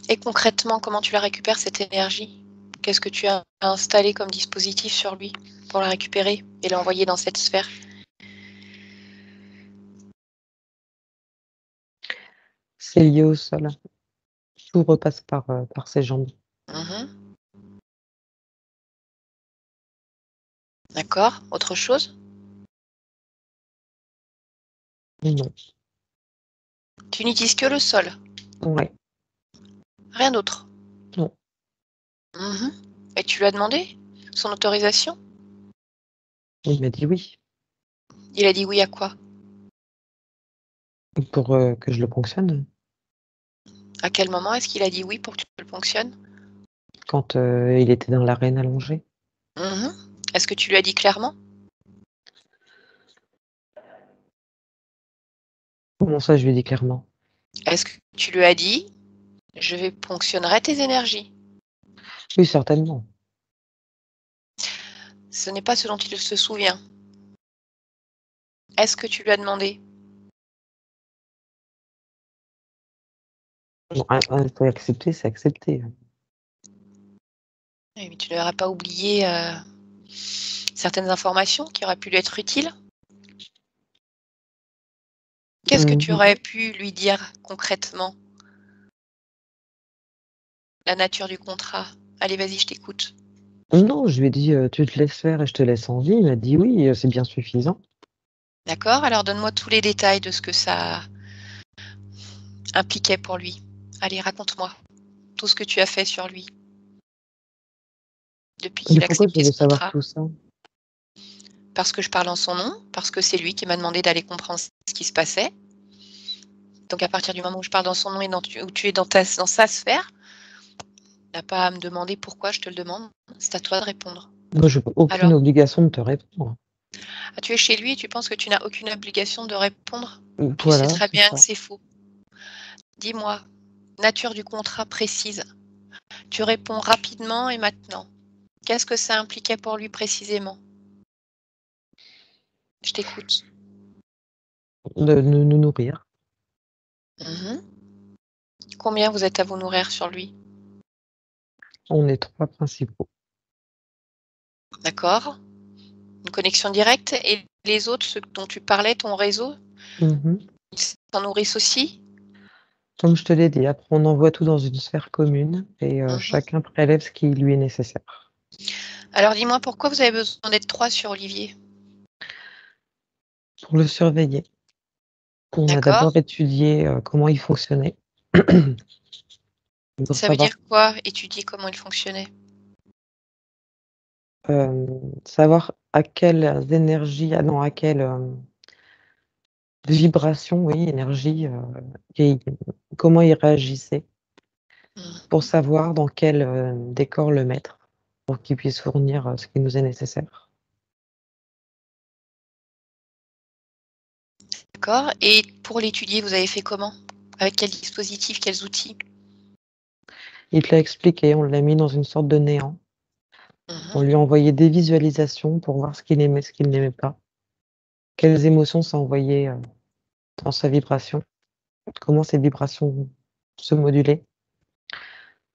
Et concrètement, comment tu la récupères cette énergie? Qu'est-ce que tu as installé comme dispositif sur lui pour la récupérer et l'envoyer dans cette sphère? C'est lié au sol. Tout repasse par ses jambes. Mhm. D'accord. Autre chose? Non. Tu n'utilises que le sol, Ouais. rien d'autre. Non. Mhm. Et tu lui as demandé son autorisation? Il m'a dit oui. Il a dit oui à quoi? Pour que je le ponctionne. À quel moment est-ce qu'il a dit oui pour que tu le fonctionnes? Quand il était dans l'arène allongée. Mhm. Est-ce que tu lui as dit clairement? Comment ça, je lui ai dit clairement? Est-ce que tu lui as dit je vais ponctionnerai tes énergies? Oui, certainement. Ce n'est pas ce dont il se souvient. Est-ce que tu lui as demandé? Non, il faut accepter, c'est accepter. Oui, mais tu n'auras pas oublié certaines informations qui auraient pu lui être utiles? Qu'est-ce que tu aurais pu lui dire concrètement? La nature du contrat. Allez, vas-y, je t'écoute. Non, je lui ai dit tu te laisses faire et je te laisse en vie. Il m'a dit oui, c'est bien suffisant. D'accord? Alors donne-moi tous les détails de ce que ça impliquait pour lui. Allez, raconte-moi tout ce que tu as fait sur lui depuis Mais qu'il a pourquoi je accepté veux ce savoir contrat. tout ça? Parce que je parle en son nom, parce que c'est lui qui m'a demandé d'aller comprendre ce qui se passait. Donc à partir du moment où je parle dans son nom et où tu es dans sa sphère, tu n'as pas à me demander pourquoi je te le demande. C'est à toi de répondre. Moi, je n'ai aucune Alors, obligation de te répondre. tu es chez lui et tu penses que tu n'as aucune obligation de répondre? Tu sais Voilà, très c'est bien ça. que c'est faux. Dis-moi, nature du contrat précise. Tu réponds rapidement et maintenant. Qu'est-ce que ça impliquait pour lui précisément? Je t'écoute. De nous nourrir. Mhm. Combien vous êtes à vous nourrir sur lui? On est 3 principaux. D'accord? Une connexion directe et les autres, ceux dont tu parlais, ton réseau, Mmh. ils s'en nourrissent aussi? Comme je te l'ai dit, après on envoie tout dans une sphère commune et Mhm. chacun prélève ce qui lui est nécessaire. Alors dis-moi pourquoi vous avez besoin d'être 3 sur Olivier? Pour le surveiller, on a D'accord? d'abord étudié, comment il fonctionnait pour Ça veut savoir, dire quoi, étudier comment il fonctionnait? savoir à quelles énergies, non, à quelles, vibrations, oui, énergie, et comment il réagissait Mhm. pour savoir dans quel, décor le mettre pour qu'il puisse fournir, ce qui nous est nécessaire. D'accord. Et pour l'étudier, vous avez fait comment? Avec quel dispositif, quels outils? Il te l'a expliqué, on l'a mis dans une sorte de néant. On Mhm. lui a envoyé des visualisations pour voir ce qu'il aimait, ce qu'il n'aimait pas. Quelles émotions ça envoyait, dans sa vibration, comment ces vibrations se modulaient,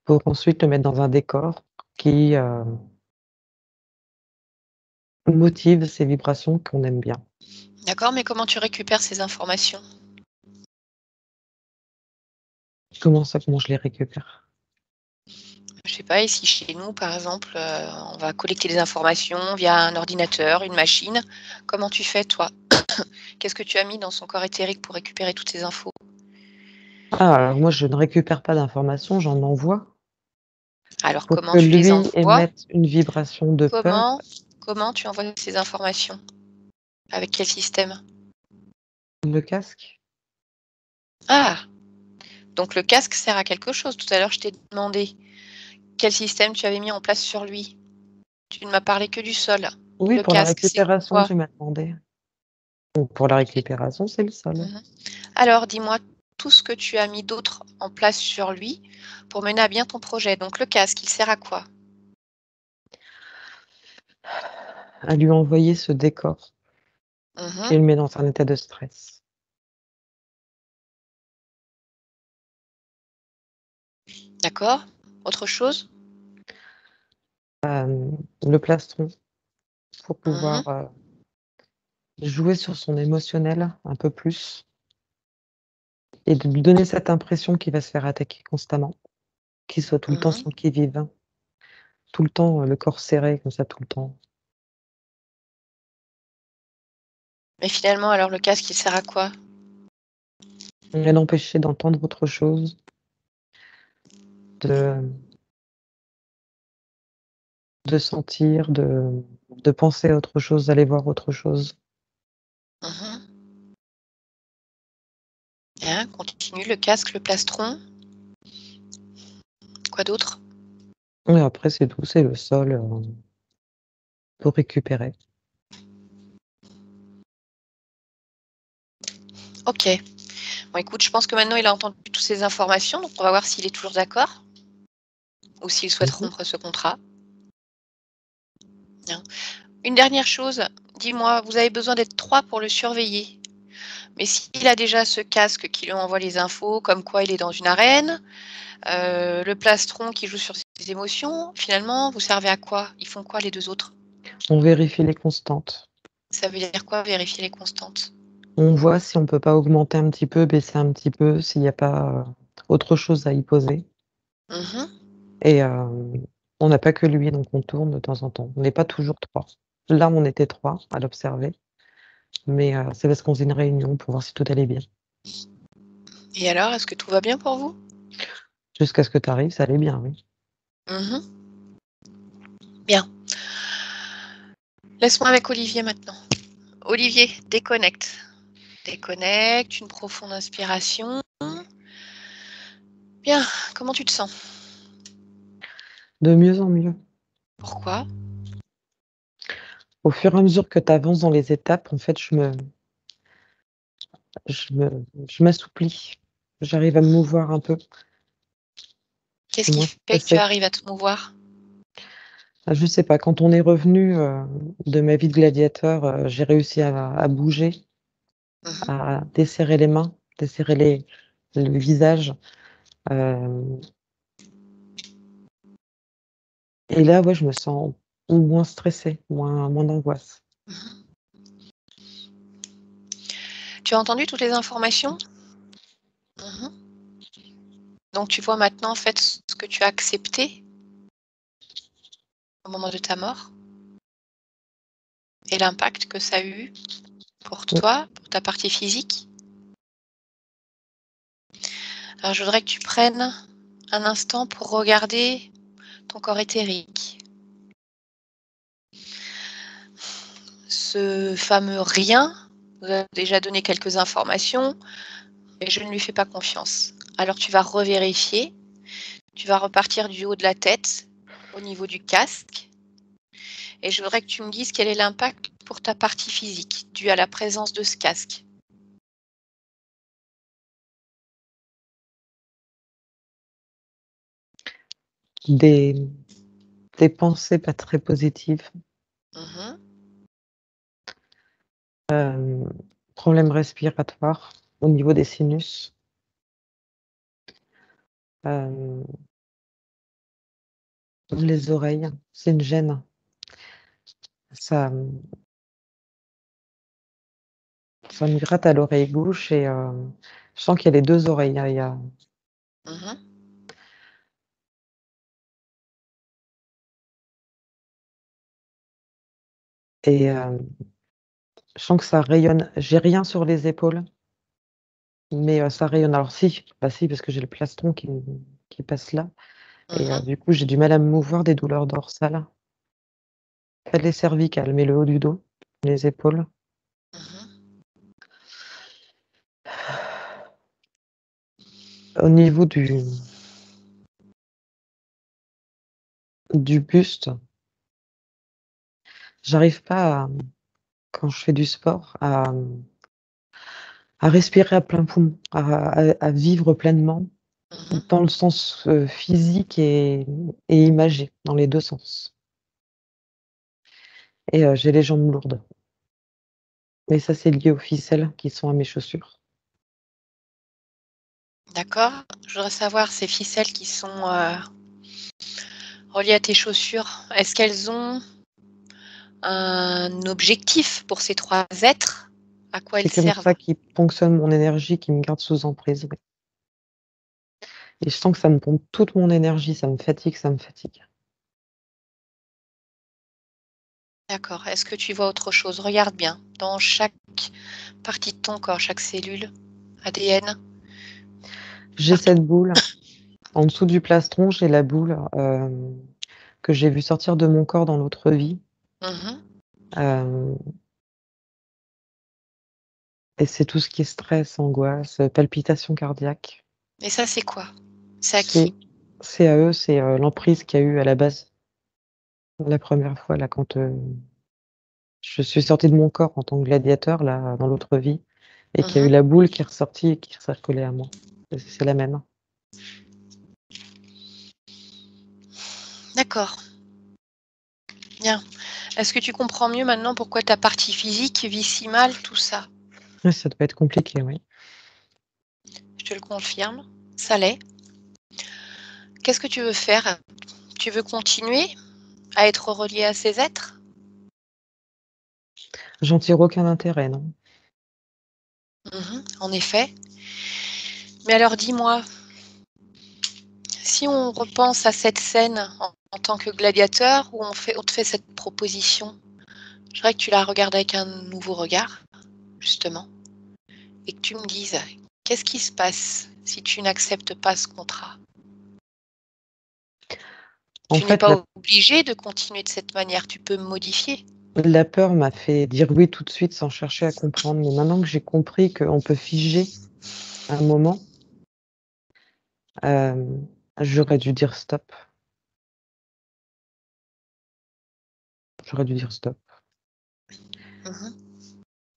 pour ensuite le mettre dans un décor qui, motive ces vibrations qu'on aime bien. D'accord, mais comment tu récupères ces informations? Comment ça, comment je les récupère? Je sais pas, ici chez nous, par exemple, on va collecter des informations via un ordinateur, une machine. Comment tu fais, toi? Qu'est-ce que tu as mis dans son corps éthérique pour récupérer toutes ces infos? Ah, alors moi je ne récupère pas d'informations, j'en envoie Alors pour comment que tu les lui envoies? émette une vibration de peur. Comment tu envoies ces informations? Avec quel système? Le casque? Ah! Donc le casque sert à quelque chose. Tout à l'heure, je t'ai demandé quel système tu avais mis en place sur lui. Tu ne m'as parlé que du sol. Oui, Le pour la casque, c'est récupération, quoi? tu m'as demandé. Donc pour la récupération, c'est le sol. Mmh. Alors dis-moi tout ce que tu as mis d'autre en place sur lui pour mener à bien ton projet. Donc le casque, il sert à quoi? À lui envoyer ce décor qui Mmh. le met dans un état de stress. D'accord. Autre chose? le plastron pour Mhm. pouvoir jouer sur son émotionnel un peu plus et de lui donner cette impression qu'il va se faire attaquer constamment, qu'il soit tout le temps Mhm. sur le qui-vive, tout le temps le corps serré comme ça, tout le temps. Mais finalement, alors le casque, il sert à quoi? Et l'empêcher d'entendre autre chose, de sentir, de penser à autre chose, d'aller voir autre chose. Mhm. Bien, continue, le casque, le plastron. Quoi d'autre? Et après, c'est tout, c'est le sol pour récupérer. Ok. Bon, écoute, je pense que maintenant il a entendu toutes ces informations, donc on va voir s'il est toujours d'accord ou s'il souhaite Mhm. rompre ce contrat. Bien. Une dernière chose, dis-moi, vous avez besoin d'être 3 pour le surveiller. Mais s'il a déjà ce casque qui lui envoie les infos, comme quoi il est dans une arène, le plastron qui joue sur ses émotions, finalement, vous servez à quoi? Ils font quoi les 2 autres? On vérifie les constantes. Ça veut dire quoi, vérifier les constantes? On voit si on peut pas augmenter un petit peu, baisser un petit peu, s'il n'y a pas autre chose à y poser. Mhm. Et on n'a pas que lui, donc on tourne de temps en temps. On n'est pas toujours 3. Là, on était 3 à l'observer, mais c'est parce qu'on faisait une réunion pour voir si tout allait bien. Et alors, est-ce que tout va bien pour vous? Jusqu'à ce que tu arrives, ça allait bien, oui. Mhm. Bien. Laisse-moi avec Olivier maintenant. Olivier, déconnecte. Déconnecte, une profonde inspiration. Bien, comment tu te sens? De mieux en mieux. Pourquoi? Au fur et à mesure que tu avances dans les étapes, en fait, je m'assouplis. J'arrive à me mouvoir un peu. Je Qu'est-ce suis qui moins fait que tu stressée. arrives à te mouvoir? Je sais pas, quand on est revenu de ma vie de gladiateur, j'ai réussi à bouger, Mhm. à desserrer les mains, desserrer le visage. euh, et là, ouais, je me sens moins stressée, moins d'angoisse. Mhm. Tu as entendu toutes les informations? Mhm. Donc tu vois maintenant en fait ce que tu as accepté au moment de ta mort et l'impact que ça a eu pour Mm. toi, pour ta partie physique. Alors je voudrais que tu prennes un instant pour regarder ton corps éthérique. Ce fameux rien vous a déjà donné quelques informations, mais je ne lui fais pas confiance. Alors tu vas revérifier, tu vas repartir du haut de la tête au niveau du casque et je voudrais que tu me dises quel est l'impact pour ta partie physique dû à la présence de ce casque. Des, des pensées pas très positives, Mhm. problèmes respiratoires au niveau des sinus, euh, les oreilles, c'est une gêne. Ça, ça me gratte à l'oreille gauche et je sens qu'il y a les 2 oreilles, hein, Mhm. et je sens que ça rayonne. J'ai rien sur les épaules, mais ça rayonne. Alors si, bah si, parce que j'ai le plastron qui passe là et Mhm. du coup, j'ai du mal à me mouvoir, des douleurs dorsales. Pas les cervicales, mais le haut du dos, les épaules. Mhm. Au niveau du buste, j'arrive pas à, quand je fais du sport, à respirer à plein poumon, à vivre pleinement Mhm. dans le sens, physique et imagé, dans les 2 sens et j'ai les jambes lourdes. Mais ça, c'est lié aux ficelles qui sont à mes chaussures. D'accord. Je voudrais savoir ces ficelles qui sont reliées à tes chaussures, est-ce qu'elles ont un objectif pour ces 3 êtres? À quoi elles C'est comme servent? ça qui ponctionne mon énergie, qui me garde sous emprise, oui. Et je sens que ça me pompe toute mon énergie, ça me fatigue, ça me fatigue. D'accord. Est-ce que tu vois autre chose? Regarde bien, dans chaque partie de ton corps, chaque cellule, ADN. J'ai Partout. cette boule. En dessous du plastron, j'ai la boule, que j'ai vue sortir de mon corps dans l'autre vie. Mmh. Hem Et c'est tout ce qui est stress, angoisse, palpitations cardiaques. Et ça, c'est quoi? C'est à C'est qui? c'est à eux, c'est, l'emprise qu'il y a eu à la base, la première fois là quand, je suis sortie de mon corps en tant que gladiateur là, dans l'autre vie et qu'il y a eu Mmh. la boule qui est ressortie et qui s'est recollée à moi. C'est la même. D'accord. Bien. Est-ce que tu comprends mieux maintenant pourquoi ta partie physique vit si mal tout ça? Ouais, ça doit être compliqué, oui. Je te le confirme, ça l'est. Qu'est-ce que tu veux faire? Tu veux continuer à être relié à ces êtres? J'en tire aucun intérêt, non. En effet. Mais alors dis-moi, si on repense à cette scène en tant que gladiateur où on te fait cette proposition, je voudrais que tu la regardes avec un nouveau regard, justement, et que tu me dises, qu'est-ce qui se passe si tu n'acceptes pas ce contrat? En Tu n'es fait, la pas obligé de continuer de cette manière, tu peux modifier. la peur m'a fait dire oui tout de suite sans chercher à comprendre, mais maintenant que j'ai compris qu'on peut figer un moment, j'aurais dû dire stop. J'aurais dû dire stop. Mmh.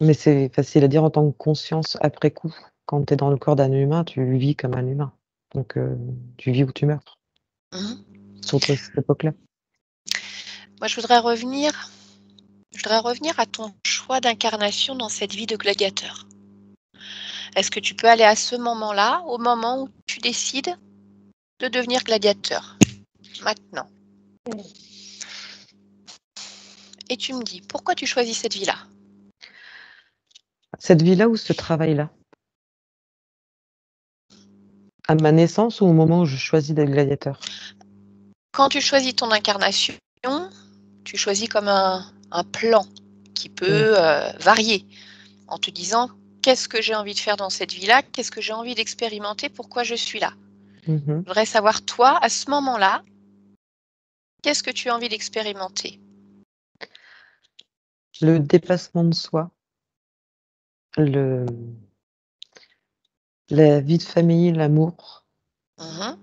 Mais c'est facile à dire en tant que conscience après coup. Quand tu es dans le corps d'un humain, tu vis comme un humain. Donc tu vis ou tu meurs, Mmh. surtout à cette époque-là. Moi, je voudrais revenir à ton choix d'incarnation dans cette vie de gladiateur. Est-ce que tu peux aller à ce moment-là, au moment où tu décides de devenir gladiateur? Maintenant. Et tu me dis, pourquoi tu choisis cette vie-là? Cette vie-là ou ce travail-là? À ma naissance ou au moment où je choisis d'être gladiateur? Quand tu choisis ton incarnation, tu choisis comme un plan qui Mmh. peut varier en te disant, qu'est-ce que j'ai envie de faire dans cette vie-là? Qu'est-ce que j'ai envie d'expérimenter? Pourquoi je suis là? Mmh. Je voudrais savoir, toi, à ce moment-là, qu'est-ce que tu as envie d'expérimenter? Le dépassement de soi, le la vie de famille, l'amour, Mmh.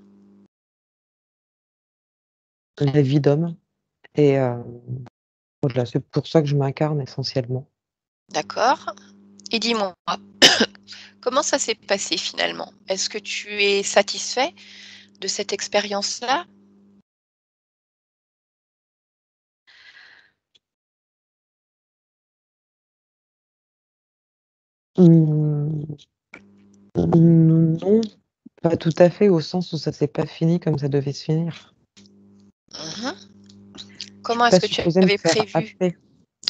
la vie d'homme et voilà, c'est pour ça que je m'incarne essentiellement. D'accord. Et dis-moi, comment ça s'est passé finalement? Est-ce que tu es satisfait de cette expérience-là? Mmh, non, pas tout à fait, au sens où ça s'est pas fini comme ça devait se finir. Mmh. Je suis Comment est-ce pas que tu supposée me avais faire prévu happer,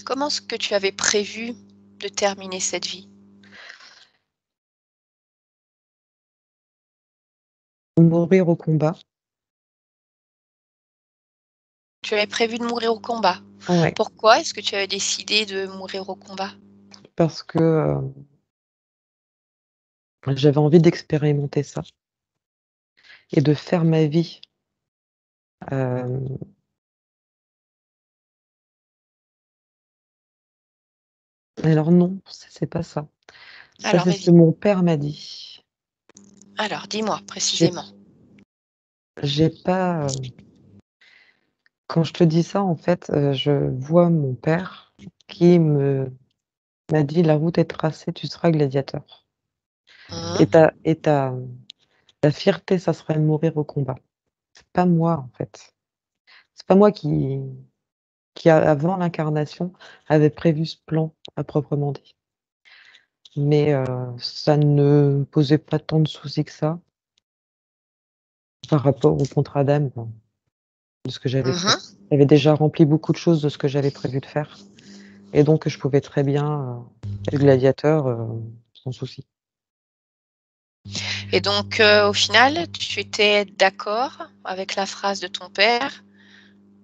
comment est-ce que tu avais prévu de terminer cette vie? mourir au combat. Tu avais prévu de mourir au combat. Ouais, Pourquoi est-ce que tu avais décidé de mourir au combat? parce que, j'avais envie d'expérimenter ça et de faire ma vie, hem, alors non, c'est pas ça. Ça, Alors c'est ce vas-y. que mon père m'a dit. Alors dis-moi J'ai précisément. j'ai pas, quand je te dis ça, en fait, je vois mon père qui m'a dit: «La route est tracée, tu seras gladiateur et Mmh. ta fierté, ça serait de mourir au combat». C'est pas moi, en fait. C'est pas moi qui avant l'incarnation, avait prévu ce plan à proprement dit. Mais ça ne posait pas tant de soucis que ça par rapport au contrat d'âme, quoi. de ce que j'avais fait. Mhm. J'avais déjà rempli beaucoup de choses de ce que j'avais prévu de faire et donc je pouvais très bien, être gladiateur, sans souci. Et donc, au final, tu étais d'accord avec la phrase de ton père,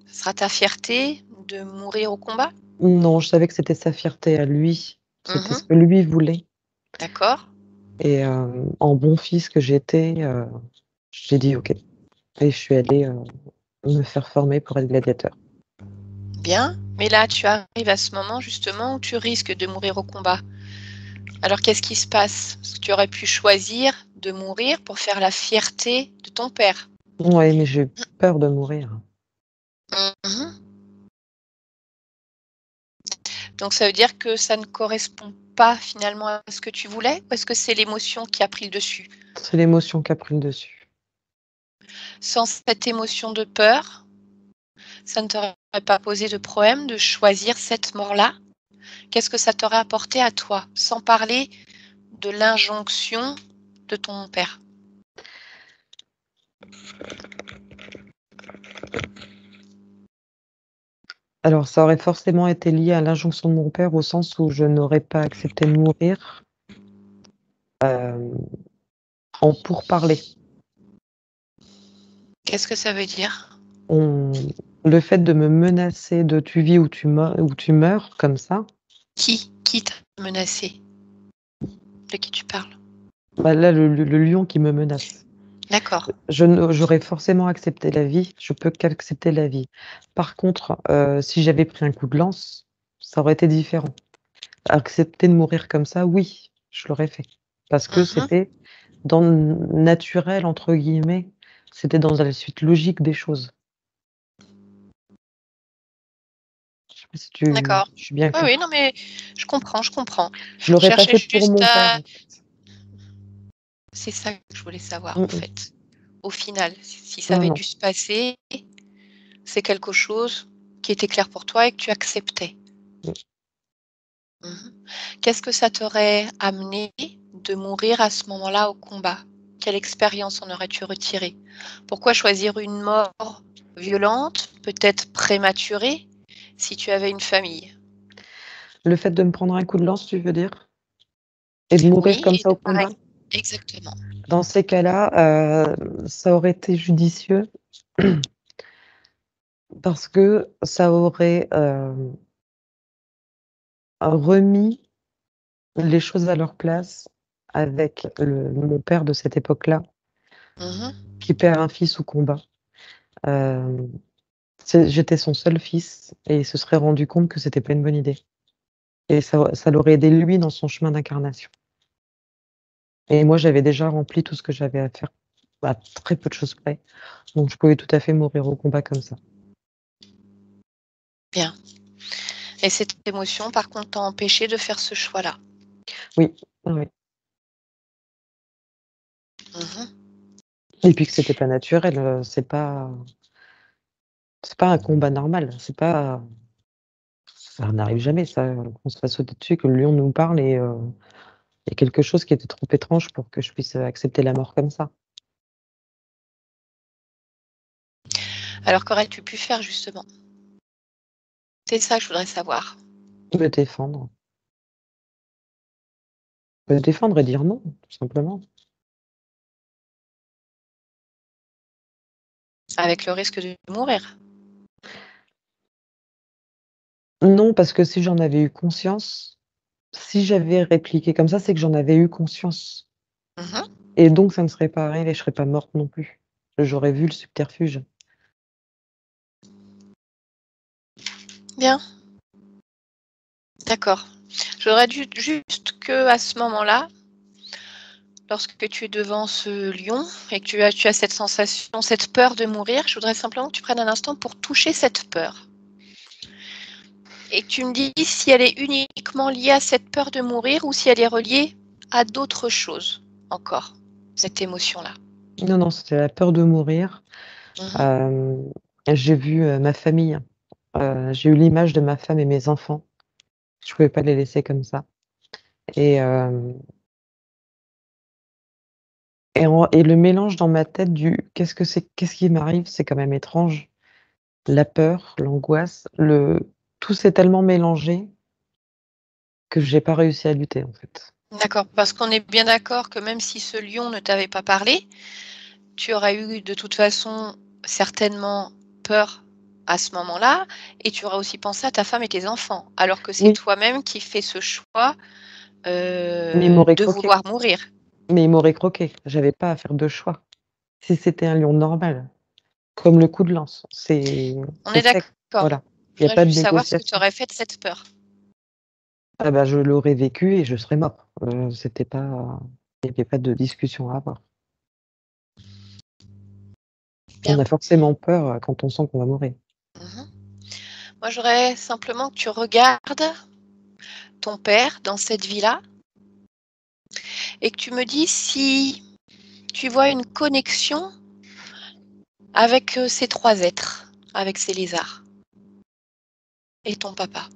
ce sera ta fierté de mourir au combat? Non, je savais que c'était sa fierté à lui, c'était ce Mhm. que lui voulait D'accord. et en bon fils que j'étais, j'ai dit: «OK» et je suis allée, me faire former pour être gladiateur. Bien. Mais là, tu arrives à ce moment justement où tu risques de mourir au combat. Alors, qu'est-ce qui se passe? Parce que tu aurais pu choisir de mourir pour faire la fierté de ton père. Ouais, mais j'ai eu peur de mourir. Mhm. Donc, ça veut dire que ça ne correspond pas finalement à ce que tu voulais? Ou est-ce que c'est l'émotion qui a pris le dessus? C'est l'émotion qui a pris le dessus. Sans cette émotion de peur, ça ne t'aurait pas posé de problème de choisir cette mort-là? Qu'est-ce que ça t'aurait apporté à toi? Sans parler de l'injonction de ton père. Alors ça aurait forcément été lié à l'injonction de mon père au sens où je n'aurais pas accepté de mourir, hem, en pourparlers. Qu'est-ce que ça veut dire? On Le fait de me menacer de «tu vis ou tu meurs» comme ça, Qui t'a menacé? De qui tu parles? bah, là le lion qui me menace. D'accord. J'aurais forcément accepté la vie, je peux qu'accepter la vie. Par contre, si j'avais pris un coup de lance, ça aurait été différent. Accepter de mourir comme ça, oui, je l'aurais fait. Parce que Mmh. c'était dans le «naturel» entre guillemets, c'était dans la suite logique des choses. Je sais pas si D'accord. je suis bien Oui, oui, claire? non, mais je comprends, je comprends. Je Je l'aurais pas cherchais fait pour juste mon père, à en fait. c'est ça que je voulais savoir, Mmh en mh. fait. Au final, si ça Non, avait non. dû se passer, c'est quelque chose qui était clair pour toi et que tu acceptais. Mmh. Mmh. Qu'est-ce que ça t'aurait amené de mourir à ce moment-là au combat? Quelle expérience en aurais-tu retiré? Pourquoi choisir une mort violente, peut-être prématurée, si tu avais une famille? Le fait de me prendre un coup de lance, tu veux dire? Et de mourir Oui comme et ça de au pareil combat? exactement. Dans ces cas-là, ça aurait été judicieux parce que ça aurait, remis les choses à leur place avec mon père de cette époque-là, Mmh. qui perd un fils au combat. Hem, j'étais son seul fils et il se serait rendu compte que c'était pas une bonne idée et ça l'aurait aidé lui dans son chemin d'incarnation et moi, j'avais déjà rempli tout ce que j'avais à faire, à très peu de choses près, donc je pouvais tout à fait mourir au combat comme ça. Bien et cette émotion, par contre, t'a empêché de faire ce choix-là? Oui, oui, oui Mmh. et puis que c'était pas naturel, c'est pas un combat normal, c'est pas ça n'arrive jamais ça, qu'on se fasse sauter dessus, que le lion nous parle et il y a quelque chose qui était trop étrange pour que je puisse, accepter la mort comme ça. Alors qu'aurais-tu pu faire justement? C'est ça que je voudrais savoir. Me défendre. Me défendre et dire non, tout simplement. Avec le risque de mourir? Non, parce que si j'en avais eu conscience, si j'avais répliqué comme ça, c'est que j'en avais eu conscience Mmh. et donc ça ne serait pas arrivé, je serais pas morte non plus. J'aurais vu le subterfuge. Bien, d'accord. J'aurais dû juste qu'à ce moment-là, lorsque tu es devant ce lion et que tu as cette sensation, cette peur de mourir, je voudrais simplement que tu prennes un instant pour toucher cette peur et que tu me dis si elle est uniquement liée à cette peur de mourir ou si elle est reliée à d'autres choses encore, cette émotion-là. Non, non, c'était la peur de mourir. Mmh. Hem, j'ai vu, ma famille, j'ai eu l'image de ma femme et mes enfants. Je pouvais pas les laisser comme ça et et le mélange dans ma tête du: «Qu'est-ce qui m'arrive? C'est quand même étrange» la peur, l'angoisse, tout s'est tellement mélangé que j'ai pas réussi à lutter, en fait. D'accord, parce qu'on est bien d'accord que même si ce lion ne t'avait pas parlé, tu aurais eu de toute façon certainement peur à ce moment-là et tu aurais aussi pensé à ta femme et tes enfants, alors que c'est Oui, toi-même qui fais ce choix, mais il m'aurait de croqué. vouloir mourir. Mais il m'aurait croqué. J'avais pas à faire de choix. Si c'était un lion normal, comme le coup de lance, On c'est est sec, d'accord. voilà. Je Il y a voudrais pas de juste savoir ce que tu négociation. aurais fait de cette peur. Ah bah, je l'aurais vécu et je serais mort. C'était pas il y avait pas de discussion à avoir. On Bien. a forcément peur, quand on sent qu'on va mourir. Mmh. Moi, j'aurais simplement que tu regardes ton père dans cette vie-là et que tu me dises si tu vois une connexion avec, ces 3 êtres, avec ces lézards et ton papa.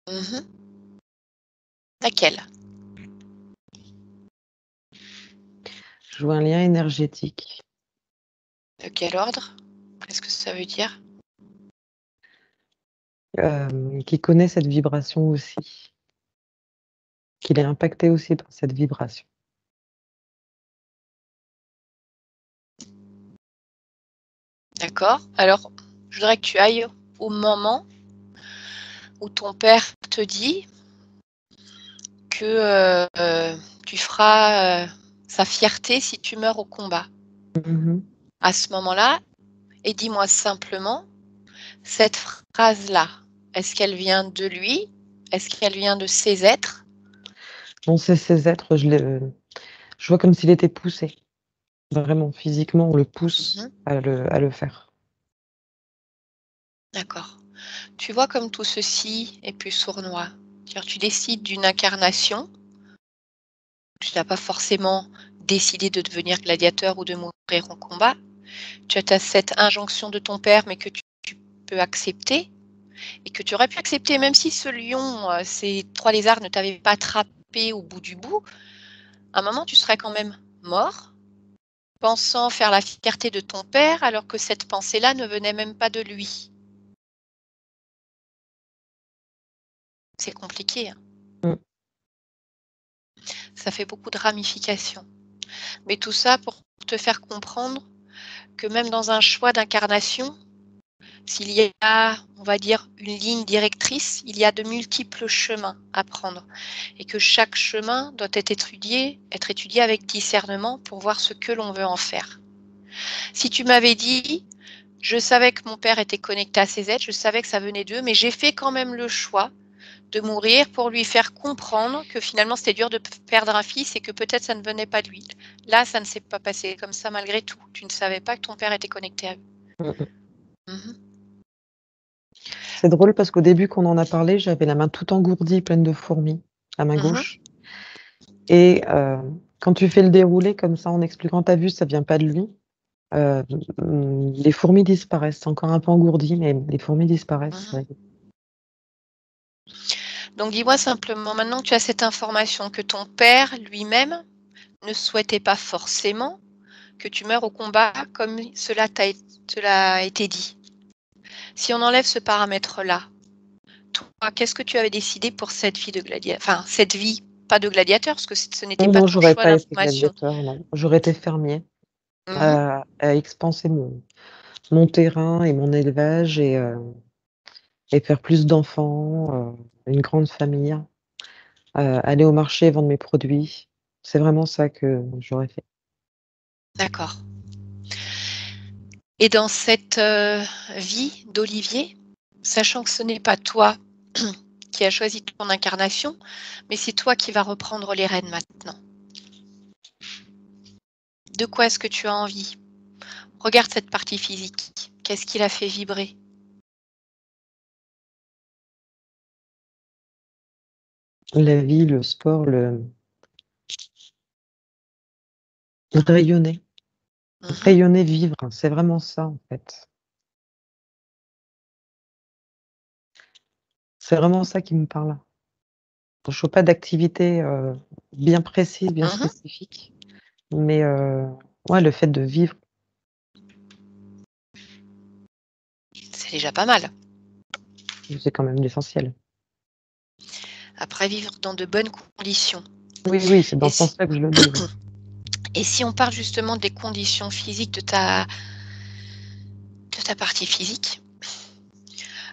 Mmh. Laquelle? Je vois un lien énergétique, De quel ordre? Qu'est-ce que ça veut dire? qui connaît cette vibration aussi, qu'il est impacté aussi par cette vibration. D'accord. Alors, je voudrais que tu ailles au moment où ton père te dit que, tu feras, sa fierté si tu meurs au combat. Mmh. À ce moment-là et dis-moi simplement cette phrase-là, est-ce qu'elle vient de lui? Est-ce qu'elle vient de ses êtres? Non, c'est ces êtres, je vois comme s'il était poussé. Vraiment, physiquement, on le pousse Mmh. à le faire. D'accord. Tu vois comme tout ceci est plus sournois. C'est-à-dire tu décides d'une incarnation, tu n'as pas forcément décidé de devenir gladiateur ou de mourir en combat. Tu as cette injonction de ton père, mais que tu peux accepter et que tu aurais pu accepter même si ce lion, ces 3 lézards ne t'avaient pas attrapé au bout du bout, à un moment tu serais quand même mort, pensant faire la fierté de ton père alors que cette pensée-là ne venait même pas de lui. C'est compliqué, hein. Mmh. Ça fait beaucoup de ramifications. Mais tout ça pour te faire comprendre que même dans un choix d'incarnation, s'il y a, on va dire, une ligne directrice, il y a de multiples chemins à prendre et que chaque chemin doit être étudié avec discernement pour voir ce que l'on veut en faire. Si tu m'avais dit, je savais que mon père était connecté à ses êtres, je savais que ça venait d'eux, mais j'ai fait quand même le choix de mourir pour lui faire comprendre que finalement c'était dur de perdre un fils et que peut-être ça ne venait pas de lui. Là, ça ne s'est pas passé comme ça malgré tout. Tu ne savais pas que ton père était connecté à eux. Mmh mh. Mhm. C'est drôle parce qu'au début, quand on en a parlé, j'avais la main toute engourdie, pleine de fourmis, à main Mhm. gauche et quand tu fais le déroulé comme ça en expliquant: «Tu vu, ça vient pas de lui», heu, les fourmis disparaissent. C'est encore un peu engourdi, mais les fourmis disparaissent, Mhm. ouais. Donc dis-moi simplement, maintenant que tu as cette information, que ton père lui-même ne souhaitait pas forcément que tu meurs au combat comme cela a été dit. Si on enlève ce paramètre-là, toi, qu'est-ce que tu avais décidé pour cette vie de gladiateur? Enfin, cette vie, pas de gladiateur, parce que ce n'était Non, pas non, ton j'aurais choix pas été d'information. gladiateur, non. J'aurais été fermier, Mhm. à expanser mon terrain et mon élevage et faire plus d'enfants, une grande famille, aller au marché, vendre mes produits. C'est vraiment ça que j'aurais fait. D'accord. Et dans cette vie d'Olivier, sachant que ce n'est pas toi qui as choisi ton incarnation, mais c'est toi qui vas reprendre les rênes maintenant. De quoi est-ce que tu as envie? Regarde cette partie physique. Qu'est-ce qui la fait vibrer? La vie, le sport, le rayonner, Mhm. rayonner, vivre, c'est vraiment ça, en fait. C'est vraiment ça qui me parle. Je fais pas d'activité, bien précise, bien Mhm. spécifique, mais ouais, le fait de vivre. C'est déjà pas mal. C'est quand même l'essentiel. Après, vivre dans de bonnes conditions. Oui, c'est dans Et ce sens-là que je le dis. Oui. Et si on parle justement des conditions physiques de ta partie physique,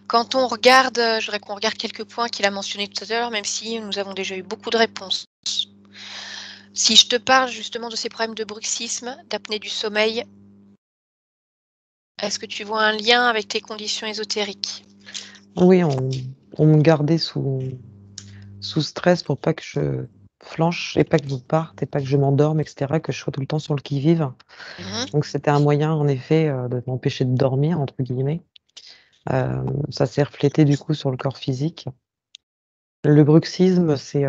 quand on regarde, je voudrais qu'on regarde quelques points qu'il a mentionnés tout à l'heure, même si nous avons déjà eu beaucoup de réponses. Si je te parle justement de ces problèmes de bruxisme, d'apnée du sommeil, est-ce que tu vois un lien avec tes conditions ésotériques? Oui, on me gardait sous stress pour pas que je flanche et pas que je parte et pas que je m'endorme, et cetera, que je sois tout le temps sur le qui-vive. Mhm. Donc c'était un moyen, en effet, de m'empêcher de «dormir» entre guillemets. Ça s'est reflété du coup sur le corps physique. Le bruxisme, c'est,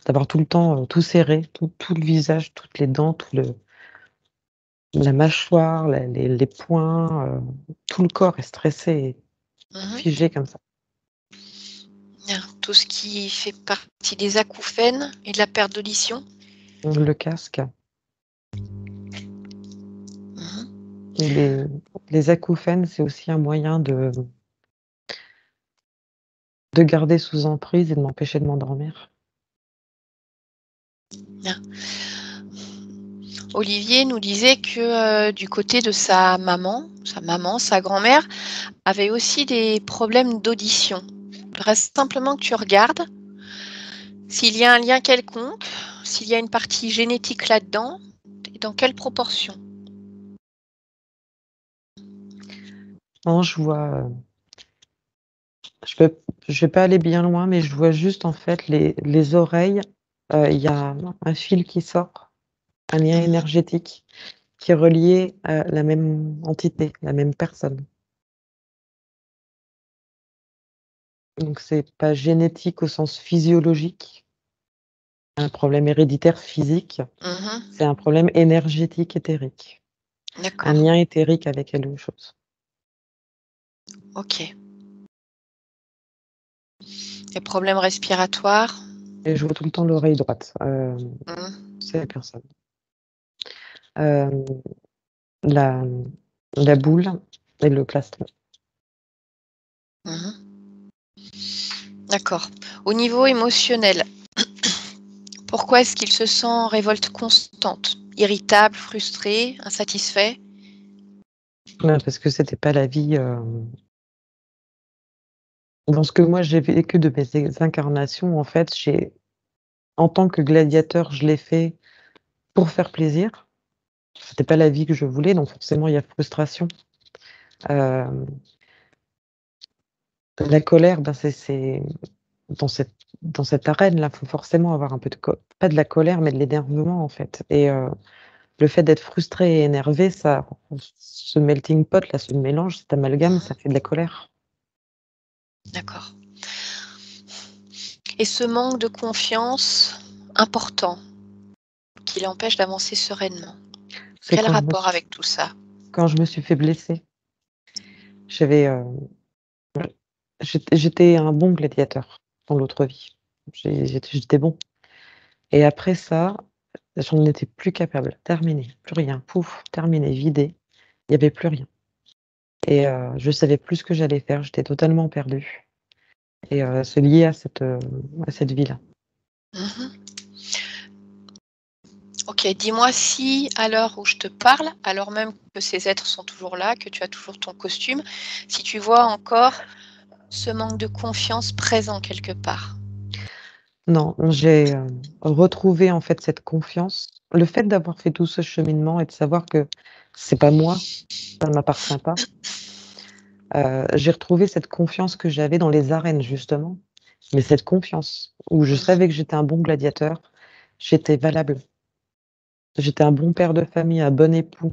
d'avoir tout le temps, tout serré, tout le visage, toutes les dents, tout le la mâchoire, les poings, tout le corps est stressé et Mhm. figé comme ça. Bien. Tout ce qui fait partie des acouphènes et de la perte d'audition. Le casque, Mhm. les acouphènes, c'est aussi un moyen de garder sous emprise et de m'empêcher de m'endormir. Bien. Olivier nous disait que du côté de sa maman, sa grand-mère, avait aussi des problèmes d'audition. Il reste simplement que tu regardes s'il y a un lien quelconque, s'il y a une partie génétique là-dedans, et dans quelle proportion. Non, je vois, je vais pas aller bien loin, mais je vois juste en fait les oreilles, il y a un fil qui sort, un lien Mhm. énergétique qui est relié à la même entité, la même personne. Donc c'est pas génétique au sens physiologique, un problème héréditaire physique, Mhm. c'est un problème énergétique éthérique, un D'accord, lien éthérique avec quelque chose. ok. Les problèmes respiratoires. Et je vois tout le temps l'oreille droite, Mhm. c'est la personne. Hem, la la boule et le plastron. Mhm. D'accord. Au niveau émotionnel, pourquoi est-ce qu'il se sent en révolte constante, irritable, frustré, insatisfait? Parce que c'était pas la vie, dans ce que moi j'ai vécu de mes incarnations, en fait, en tant que gladiateur, je l'ai fait pour faire plaisir. C'était pas la vie que je voulais, donc forcément il y a frustration. Hem, la colère, ben, c'est dans cette arène-là, faut forcément avoir un peu de pas de la colère, mais de l'énervement, en fait, et le fait d'être frustré et énervé, ça ce melting pot là, ce mélange, cet amalgame, ça Mhm. fait de la colère. D'accord. Et ce manque de confiance important qui l'empêche d'avancer sereinement. C'est Quel rapport avec tout ça? quand je me suis fait blesser. J'avais, j'étais un bon gladiateur dans l'autre vie. J'étais bon, et après ça, j'en étais plus capable. Terminé, plus rien. Pouf, terminé, vidé. Il y avait plus rien, et je savais plus ce que j'allais faire. J'étais totalement perdue, et c'est lié à cette vie-là. Mhm. Ok, dis-moi si, à l'heure où je te parle, alors même que ces êtres sont toujours là, que tu as toujours ton costume, si tu vois encore ce manque de confiance présent quelque part. Non, j'ai, retrouvé en fait cette confiance. Le fait d'avoir fait tout ce cheminement et de savoir que c'est pas moi, ça ne m'appartient pas, j'ai retrouvé cette confiance que j'avais dans les arènes justement, mais cette confiance où je Mhm. savais que j'étais un bon gladiateur, j'étais valable, j'étais un bon père de famille, un bon époux,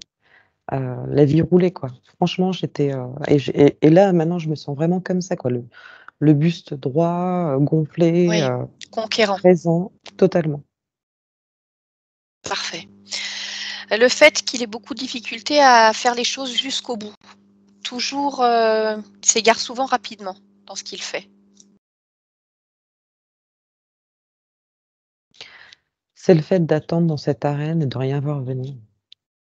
la vie roulait quoi. Franchement, j'étais, et là maintenant je me sens vraiment comme ça quoi, le buste droit, gonflé, Oui, conquérant, présent totalement. parfait. Le fait qu'il ait beaucoup de difficultés à faire les choses jusqu'au bout. Toujours, il s'égare souvent rapidement dans ce qu'il fait. C'est le fait d'attendre dans cette arène et de rien voir venir,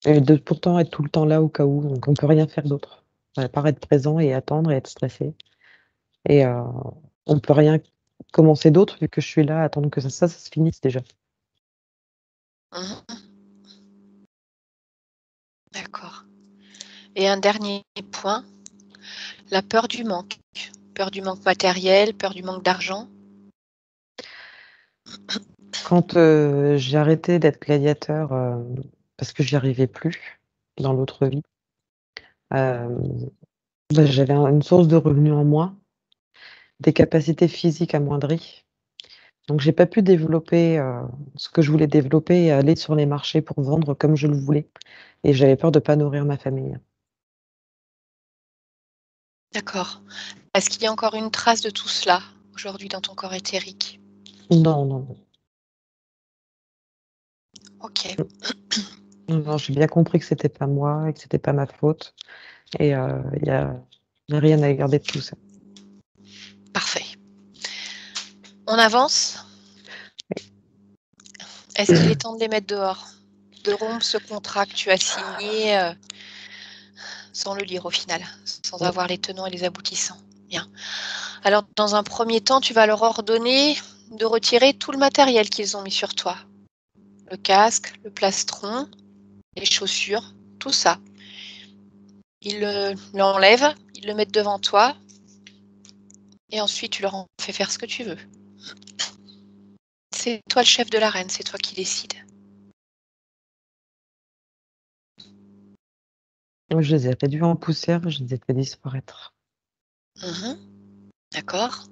et de pourtant être tout le temps là au cas où, donc on peut rien faire d'autre. paraître présent et attendre et être stressé. Et on peut rien commencer d'autre vu que je suis là à attendre que ça se finisse déjà. Mhm. D'accord. Et un dernier point, la peur du manque. Peur du manque matériel, peur du manque d'argent. Quand, j'ai arrêté d'être gladiateur, parce que j'y arrivais plus dans l'autre vie, hem, j'avais une source de revenus en moins, des capacités physiques amoindries, donc j'ai pas pu développer, ce que je voulais développer et aller sur les marchés pour vendre comme je le voulais et j'avais peur de pas nourrir ma famille. D'accord. Est-ce qu'il y a encore une trace de tout cela aujourd'hui dans ton corps éthérique? Non, non, non. Ok. Non, non, j'ai bien compris que c'était pas moi et que c'était pas ma faute et il y a rien à garder de tout ça. Parfait. On avance? Est-ce qu'il est temps de les mettre dehors? De rompre ce contrat que tu as signé sans le lire au final, sans avoir les tenants et les aboutissants. Bien. Alors, dans un premier temps, tu vas leur ordonner de retirer tout le matériel qu'ils ont mis sur toi. Le casque, le plastron, les chaussures, tout ça. Ils l'enlèvent, ils le mettent devant toi et ensuite tu leur en fais faire ce que tu veux. C'est toi le chef de l'arène, c'est toi qui décides. Moi, je les ai réduits en poussière, je les ai fait disparaître. Mhm. D'accord.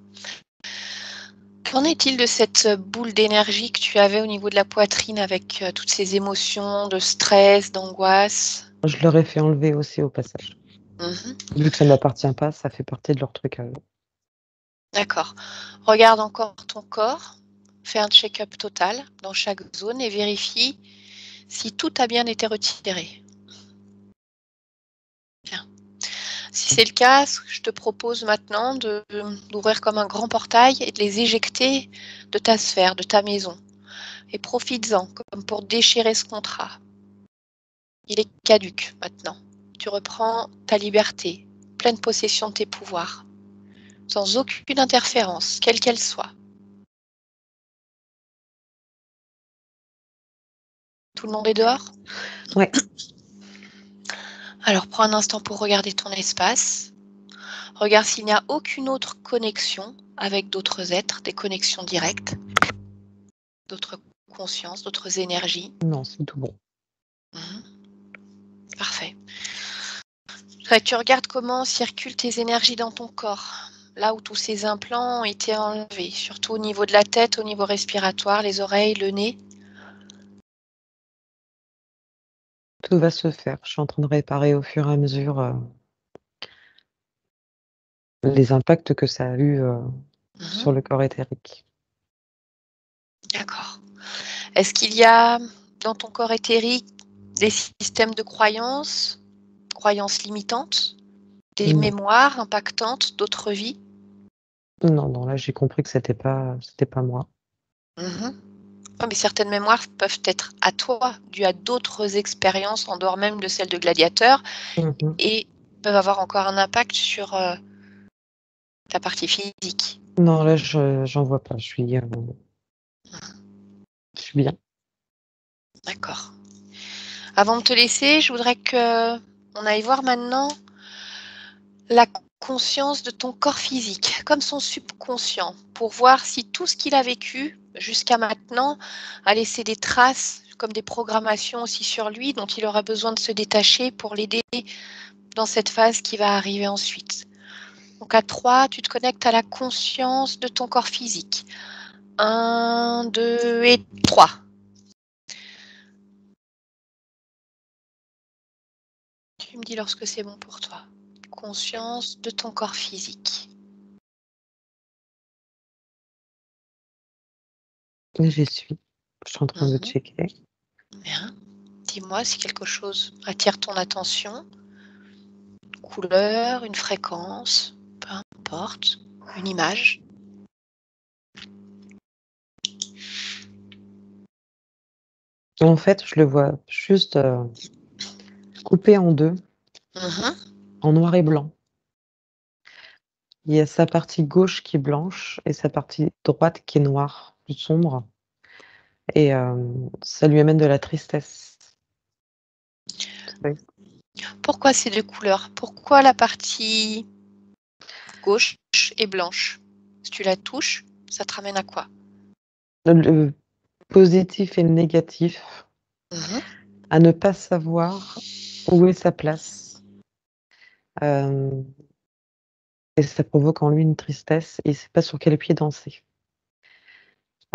Qu'en est-il de cette boule d'énergie que tu avais au niveau de la poitrine avec toutes ces émotions de stress, d'angoisse? Je leur ai fait enlever aussi au passage. Mhm. Vu que ça ne m'appartient pas, ça fait partie de leur truc à eux. D'accord. Regarde encore ton corps, fais un check-up total dans chaque zone et vérifie si tout a bien été retiré. Bien. Si c'est le cas, je te propose maintenant d'ouvrir comme un grand portail et de les éjecter de ta sphère, de ta maison. Et profites-en comme pour déchirer ce contrat. Il est caduc maintenant. Tu reprends ta liberté, pleine possession de tes pouvoirs, sans aucune interférence, quelle qu'elle soit. Tout le monde est dehors? Ouais. Alors prends un instant pour regarder ton espace. Regarde s'il n'y a aucune autre connexion avec d'autres êtres, des connexions directes, d'autres consciences, d'autres énergies. Non, c'est tout bon. Mhm. Parfait. Je voudrais que tu regardes comment circulent tes énergies dans ton corps. Là où tous ces implants ont été enlevés, surtout au niveau de la tête, au niveau respiratoire, les oreilles, le nez. Tout va se faire. Je suis en train de réparer au fur et à mesure, les impacts que ça a eu, sur Mhm. le corps éthérique. D'accord. Est-ce qu'il y a dans ton corps éthérique des systèmes de croyances, croyances limitantes, des Non, mémoires impactantes d'autres vies? non, non, là, j'ai compris que c'était pas moi. Mhm. Oh, mais certaines mémoires peuvent être à toi, dues à d'autres expériences en dehors même de celles de gladiateur, Mmh. et peuvent avoir encore un impact sur ta partie physique. Non, là, j'en vois pas. Je suis bien. D'accord. Avant de te laisser, je voudrais que on aille voir maintenant la conscience de ton corps physique, comme son subconscient, pour voir si tout ce qu'il a vécu jusqu'à maintenant a laissé des traces, comme des programmations aussi sur lui, dont il aura besoin de se détacher pour l'aider dans cette phase qui va arriver ensuite. Donc à 3, tu te connectes à la conscience de ton corps physique. 1, 2 et 3. Tu me dis lorsque c'est bon pour toi. Conscience de ton corps physique. Et j'y suis. Je suis en train de Mhm. checker. Bien. Dis-moi si quelque chose attire ton attention. Une couleur, une fréquence, peu importe. Une image. En fait, je le vois juste, coupé en 2. Mhm. en noir et blanc. Il y a sa partie gauche qui est blanche et sa partie droite qui est noire, plus sombre. Et ça lui amène de la tristesse. Oui. Pourquoi ces deux couleurs? Pourquoi la partie gauche est blanche? Si tu la touches, ça te ramène à quoi? Le positif et le négatif, Mhm. à ne pas savoir où est sa place. Et ça provoque en lui une tristesse et il ne sait pas sur quel pied danser.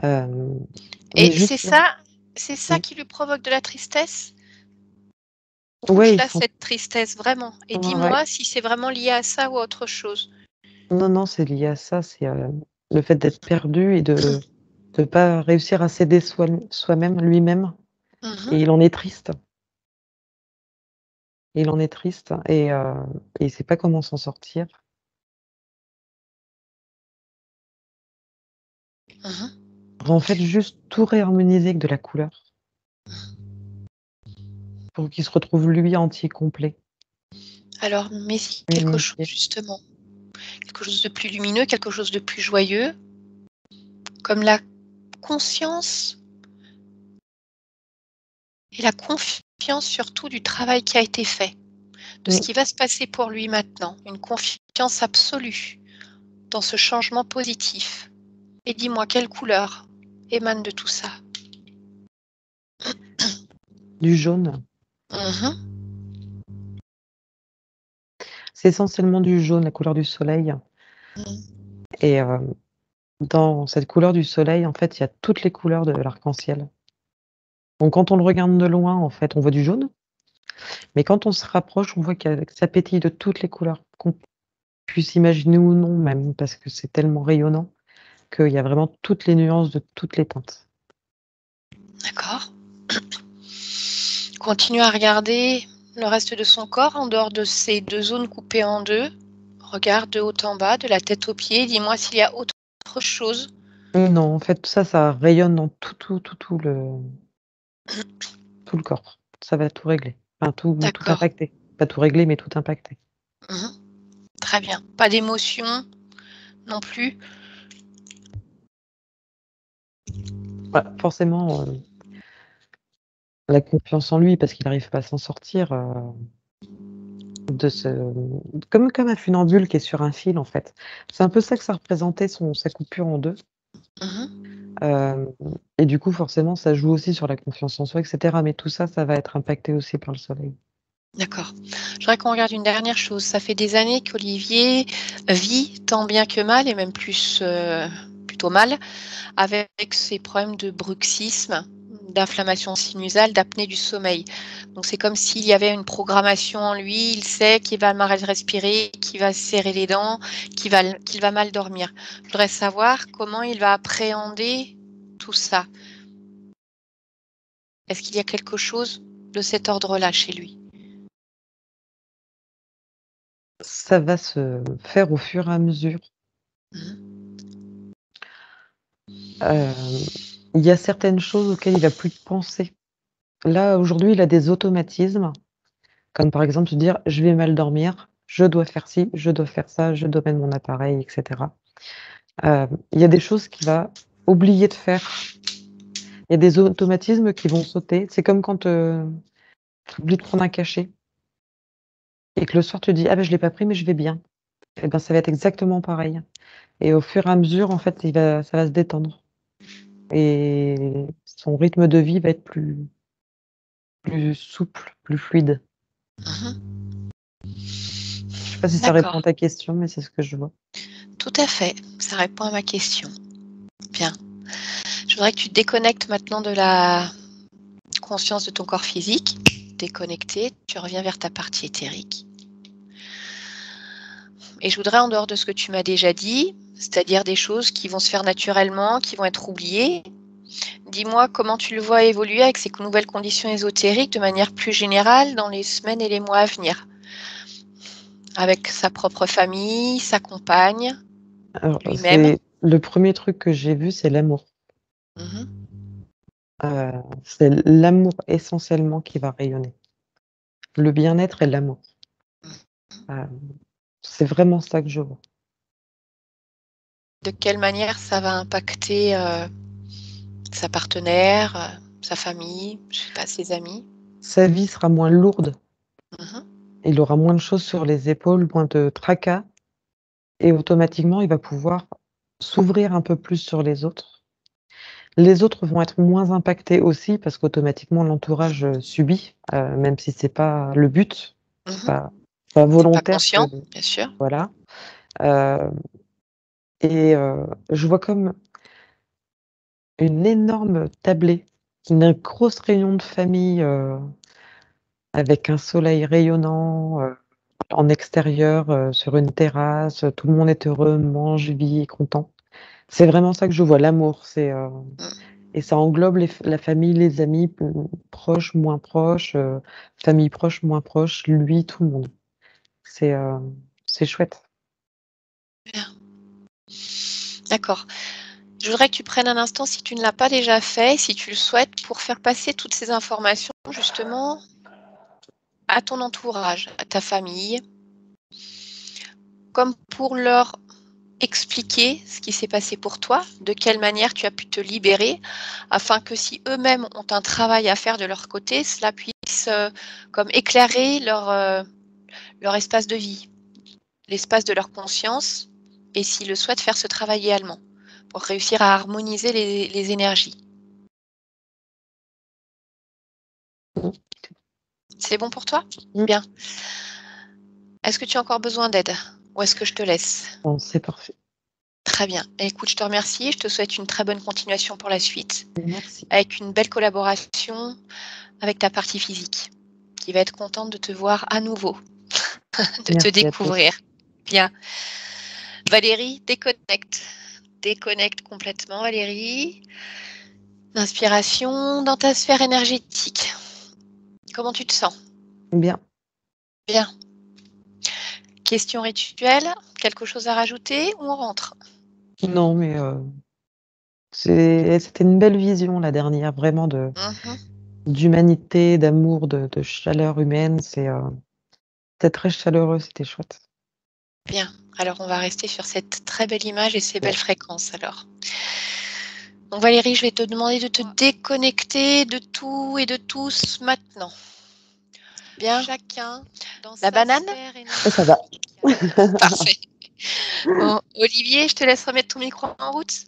Mais Et juste, c'est ça qui lui provoque de la tristesse? ouais, il Touche-la, sent, cette tristesse, vraiment. Et ouais. dis-moi si c'est vraiment lié à ça ou à autre chose. Non, non, c'est lié à ça, c'est le fait d'être perdu et de ne pas réussir à s'aider soi-même, lui-même. Et Mhm. il en est triste. Il en est triste et il ne sait pas comment s'en sortir. Mhm. En fait, juste tout réharmoniser avec de la couleur pour qu'il se retrouve lui entier, complet, Alors, mets-y quelque chose, unifié. justement. Quelque chose de plus lumineux, quelque chose de plus joyeux, comme la conscience et la confiance surtout du travail qui a été fait, de ce Mm. qui va se passer pour lui maintenant. Une confiance absolue dans ce changement positif. Et dis-moi, quelle couleur émane de tout ça? Du jaune. Mhm. C'est essentiellement du jaune, la couleur du soleil. Et dans cette couleur du soleil, en fait, il y a toutes les couleurs de l'arc-en-ciel. Donc quand on le regarde de loin, en fait, on voit du jaune, mais quand on se rapproche, on voit que ça pétille de toutes les couleurs, qu'on puisse imaginer ou non même, parce que c'est tellement rayonnant qu'il y a vraiment toutes les nuances de toutes les teintes. D'accord. Continue à regarder le reste de son corps en dehors de ces deux zones coupées en deux. Regarde de haut en bas, de la tête aux pieds. Dis-moi s'il y a autre chose. Non, en fait, tout ça, ça rayonne dans tout le corps. Ça va tout régler. Enfin, tout D'accord. impacter. Pas tout régler, mais tout impacter. Mhm. Très bien. Pas d'émotion non plus. Bah, forcément, la confiance en lui, parce qu'il n'arrive pas à s'en sortir de ce. Comme un funambule qui est sur un fil, en fait. C'est un peu ça que ça représentait, sa coupure en deux. Mhm. Euh, et du coup, forcément, ça joue aussi sur la confiance en soi, etc. Mais tout ça, ça va être impacté aussi par le soleil. D'accord. Je voudrais qu'on regarde une dernière chose. Ça fait des années qu'Olivier vit tant bien que mal, et même plus plutôt mal, avec ses problèmes de bruxisme, d'inflammation sinusale, d'apnée du sommeil. Donc c'est comme s'il y avait une programmation en lui, il sait qu'il va mal respirer, qu'il va serrer les dents, qu'il va mal dormir. Je voudrais savoir comment il va appréhender tout ça. Est-ce qu'il y a quelque chose de cet ordre-là chez lui? Ça va se faire au fur et à mesure. Mhm. Il y a certaines choses auxquelles il va plus penser. Là, aujourd'hui, il a des automatismes, comme par exemple se dire: «Je vais mal dormir, je dois faire ci, je dois faire ça, je dois mettre mon appareil» et cetera. Il y a des choses qu'il va oublier de faire. Il y a des automatismes qui vont sauter. C'est comme quand, tu oublies de prendre un cachet et que le soir tu dis: «Ah ben je l'ai pas pris mais je vais bien». Et ben, ça va être exactement pareil et au fur et à mesure, en fait, ça va se détendre et son rythme de vie va être plus souple, plus fluide. Mhm. Je sais pas si ça répond D'accord. à ta question, mais c'est ce que je vois. Tout à fait. Ça répond à ma question. Bien. Je voudrais que tu te déconnectes maintenant de la conscience de ton corps physique. Déconnecté, tu reviens vers ta partie éthérique. Et je voudrais, en dehors de ce que tu m'as déjà dit, c'est-à-dire des choses qui vont se faire naturellement, qui vont être oubliées, dis-moi comment tu le vois évoluer avec ces nouvelles conditions ésotériques de manière plus générale dans les semaines et les mois à venir. Avec sa propre famille, sa compagne, Alors, lui-même. c'est le premier truc que j'ai vu, c'est l'amour. Mhm. C'est l'amour essentiellement qui va rayonner. Le bien-être et l'amour. C'est vraiment ça que je vois. De quelle manière ça va impacter sa partenaire, sa famille, je sais pas, ses amis? Sa vie sera moins lourde. Mmh. Il aura moins de choses sur les épaules, moins de tracas et automatiquement, il va pouvoir s'ouvrir un peu plus sur les autres. Les autres vont être moins impactés aussi parce qu'automatiquement l'entourage, subit, même si c'est pas le but, c'est Mmh. pas Tu pas volontaire que conscient, bien sûr. voilà, heu et je vois comme une énorme tablée, une grosse réunion de famille, avec un soleil rayonnant, en extérieur, sur une terrasse, tout le monde est heureux, mange, vit, est content. C'est vraiment ça que je vois, l'amour, Mmh. et ça englobe la famille, les amis, proches, moins proches, famille proche, moins proche, lui, tout le monde. C'est, heu, c'est chouette. Bien. D'accord. Je voudrais que tu prennes un instant, si tu ne l'as pas déjà fait, si tu le souhaites, pour faire passer toutes ces informations justement à ton entourage, à ta famille, comme pour leur expliquer ce qui s'est passé pour toi, de quelle manière tu as pu te libérer, afin que si eux-mêmes ont un travail à faire de leur côté, cela puisse comme éclairer leur espace de vie, l'espace de leur conscience, et s'ils le souhaitent, faire ce travail également, pour réussir à harmoniser les énergies. Mmh. C'est bon pour toi? Mmh. Bien. Est-ce que tu as encore besoin d'aide? Ou est-ce que je te laisse? Bon, c'est parfait. Très bien. Écoute, je te remercie. Je te souhaite une très bonne continuation pour la suite, Merci. avec une belle collaboration avec ta partie physique, qui va être contente de te voir à nouveau, de te Merci à toi aussi. découvrir. Bien. Valérie, déconnecte. Déconnecte complètement, Valérie. L'inspiration dans ta sphère énergétique. Comment tu te sens? Bien. Bien. Question rituelle, quelque chose à rajouter ou on rentre? Non, mais c'était une belle vision la dernière, vraiment Mhm. d'humanité, d'amour, de chaleur humaine. C'était très chaleureux, c'était chouette. Bien. Alors, on va rester sur cette très belle image et ces belles Ouais. fréquences alors. Donc Valérie, je vais te demander de te déconnecter de tout et de tous maintenant. Bien. Chacun dans la banane? Ça va. Parfait. Bon, Olivier, je te laisse remettre ton micro en route.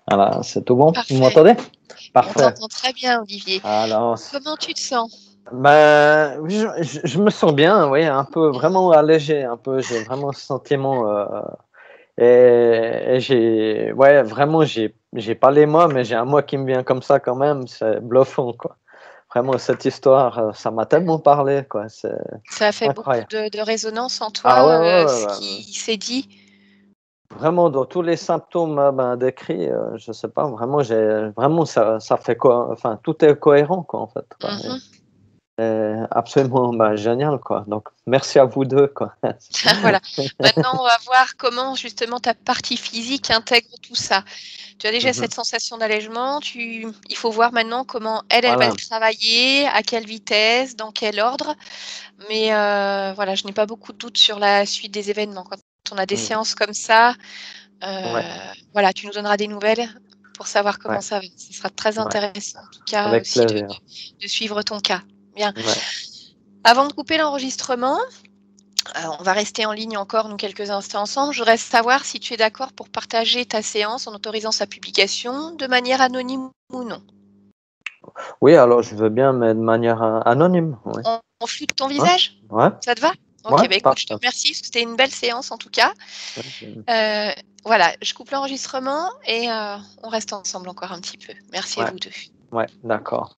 Voilà, c'est tout bon. Vous Parfait. m'entendez? On Parfait. t'entend très bien, Olivier. Alors, Comment tu te sens? ben, je me sens bien, oui, un peu vraiment allégé, un peu. J'ai vraiment ce sentiment. Et ouais, vraiment, j'ai pas les mots, mais j'ai un mot qui me vient comme ça quand même. C'est bluffant, quoi. Vraiment, cette histoire, ça m'a tellement parlé, quoi. C'est Ça a fait beaucoup incroyable. de résonance en Ah ouais, toi, ouais, ouais, ce ouais, ouais. qui s'est dit? Vraiment, dans tous les symptômes ben, décrits, je sais pas, vraiment, vraiment, ça fait quoi? Enfin, tout est cohérent, quoi, en fait, quoi. Mhm. Absolument, bah, génial, quoi. Donc, merci à vous deux, quoi. Voilà. Maintenant, on va voir comment justement ta partie physique intègre tout ça. Tu as déjà Mhm. cette sensation d'allègement. Il faut voir maintenant comment elle va Voilà. le travailler, à quelle vitesse, dans quel ordre. Mais voilà, je n'ai pas beaucoup de doutes sur la suite des événements. Quand on a des Mm. séances comme ça, Ouais, voilà, tu nous donneras des nouvelles pour savoir comment ouais, ça va. Ce sera très ouais. intéressant, en tout cas Avec aussi, plaisir. de suivre ton cas. Bien. Ouais. Avant de couper l'enregistrement, on va rester en ligne encore nous quelques instants ensemble. Je voudrais savoir si tu es d'accord pour partager ta séance en autorisant sa publication de manière anonyme ou non. Oui, alors, je veux bien, mais de manière anonyme. Oui. On floute ton Ouais, visage? ouais, Ça te va? ouais, Ok, bah écoute, je te parfait. remercie parce que c'était une belle séance en tout cas. Ouais, Voilà, je coupe l'enregistrement et on reste ensemble encore un petit peu. Merci à ouais, vous deux. ouais, d'accord.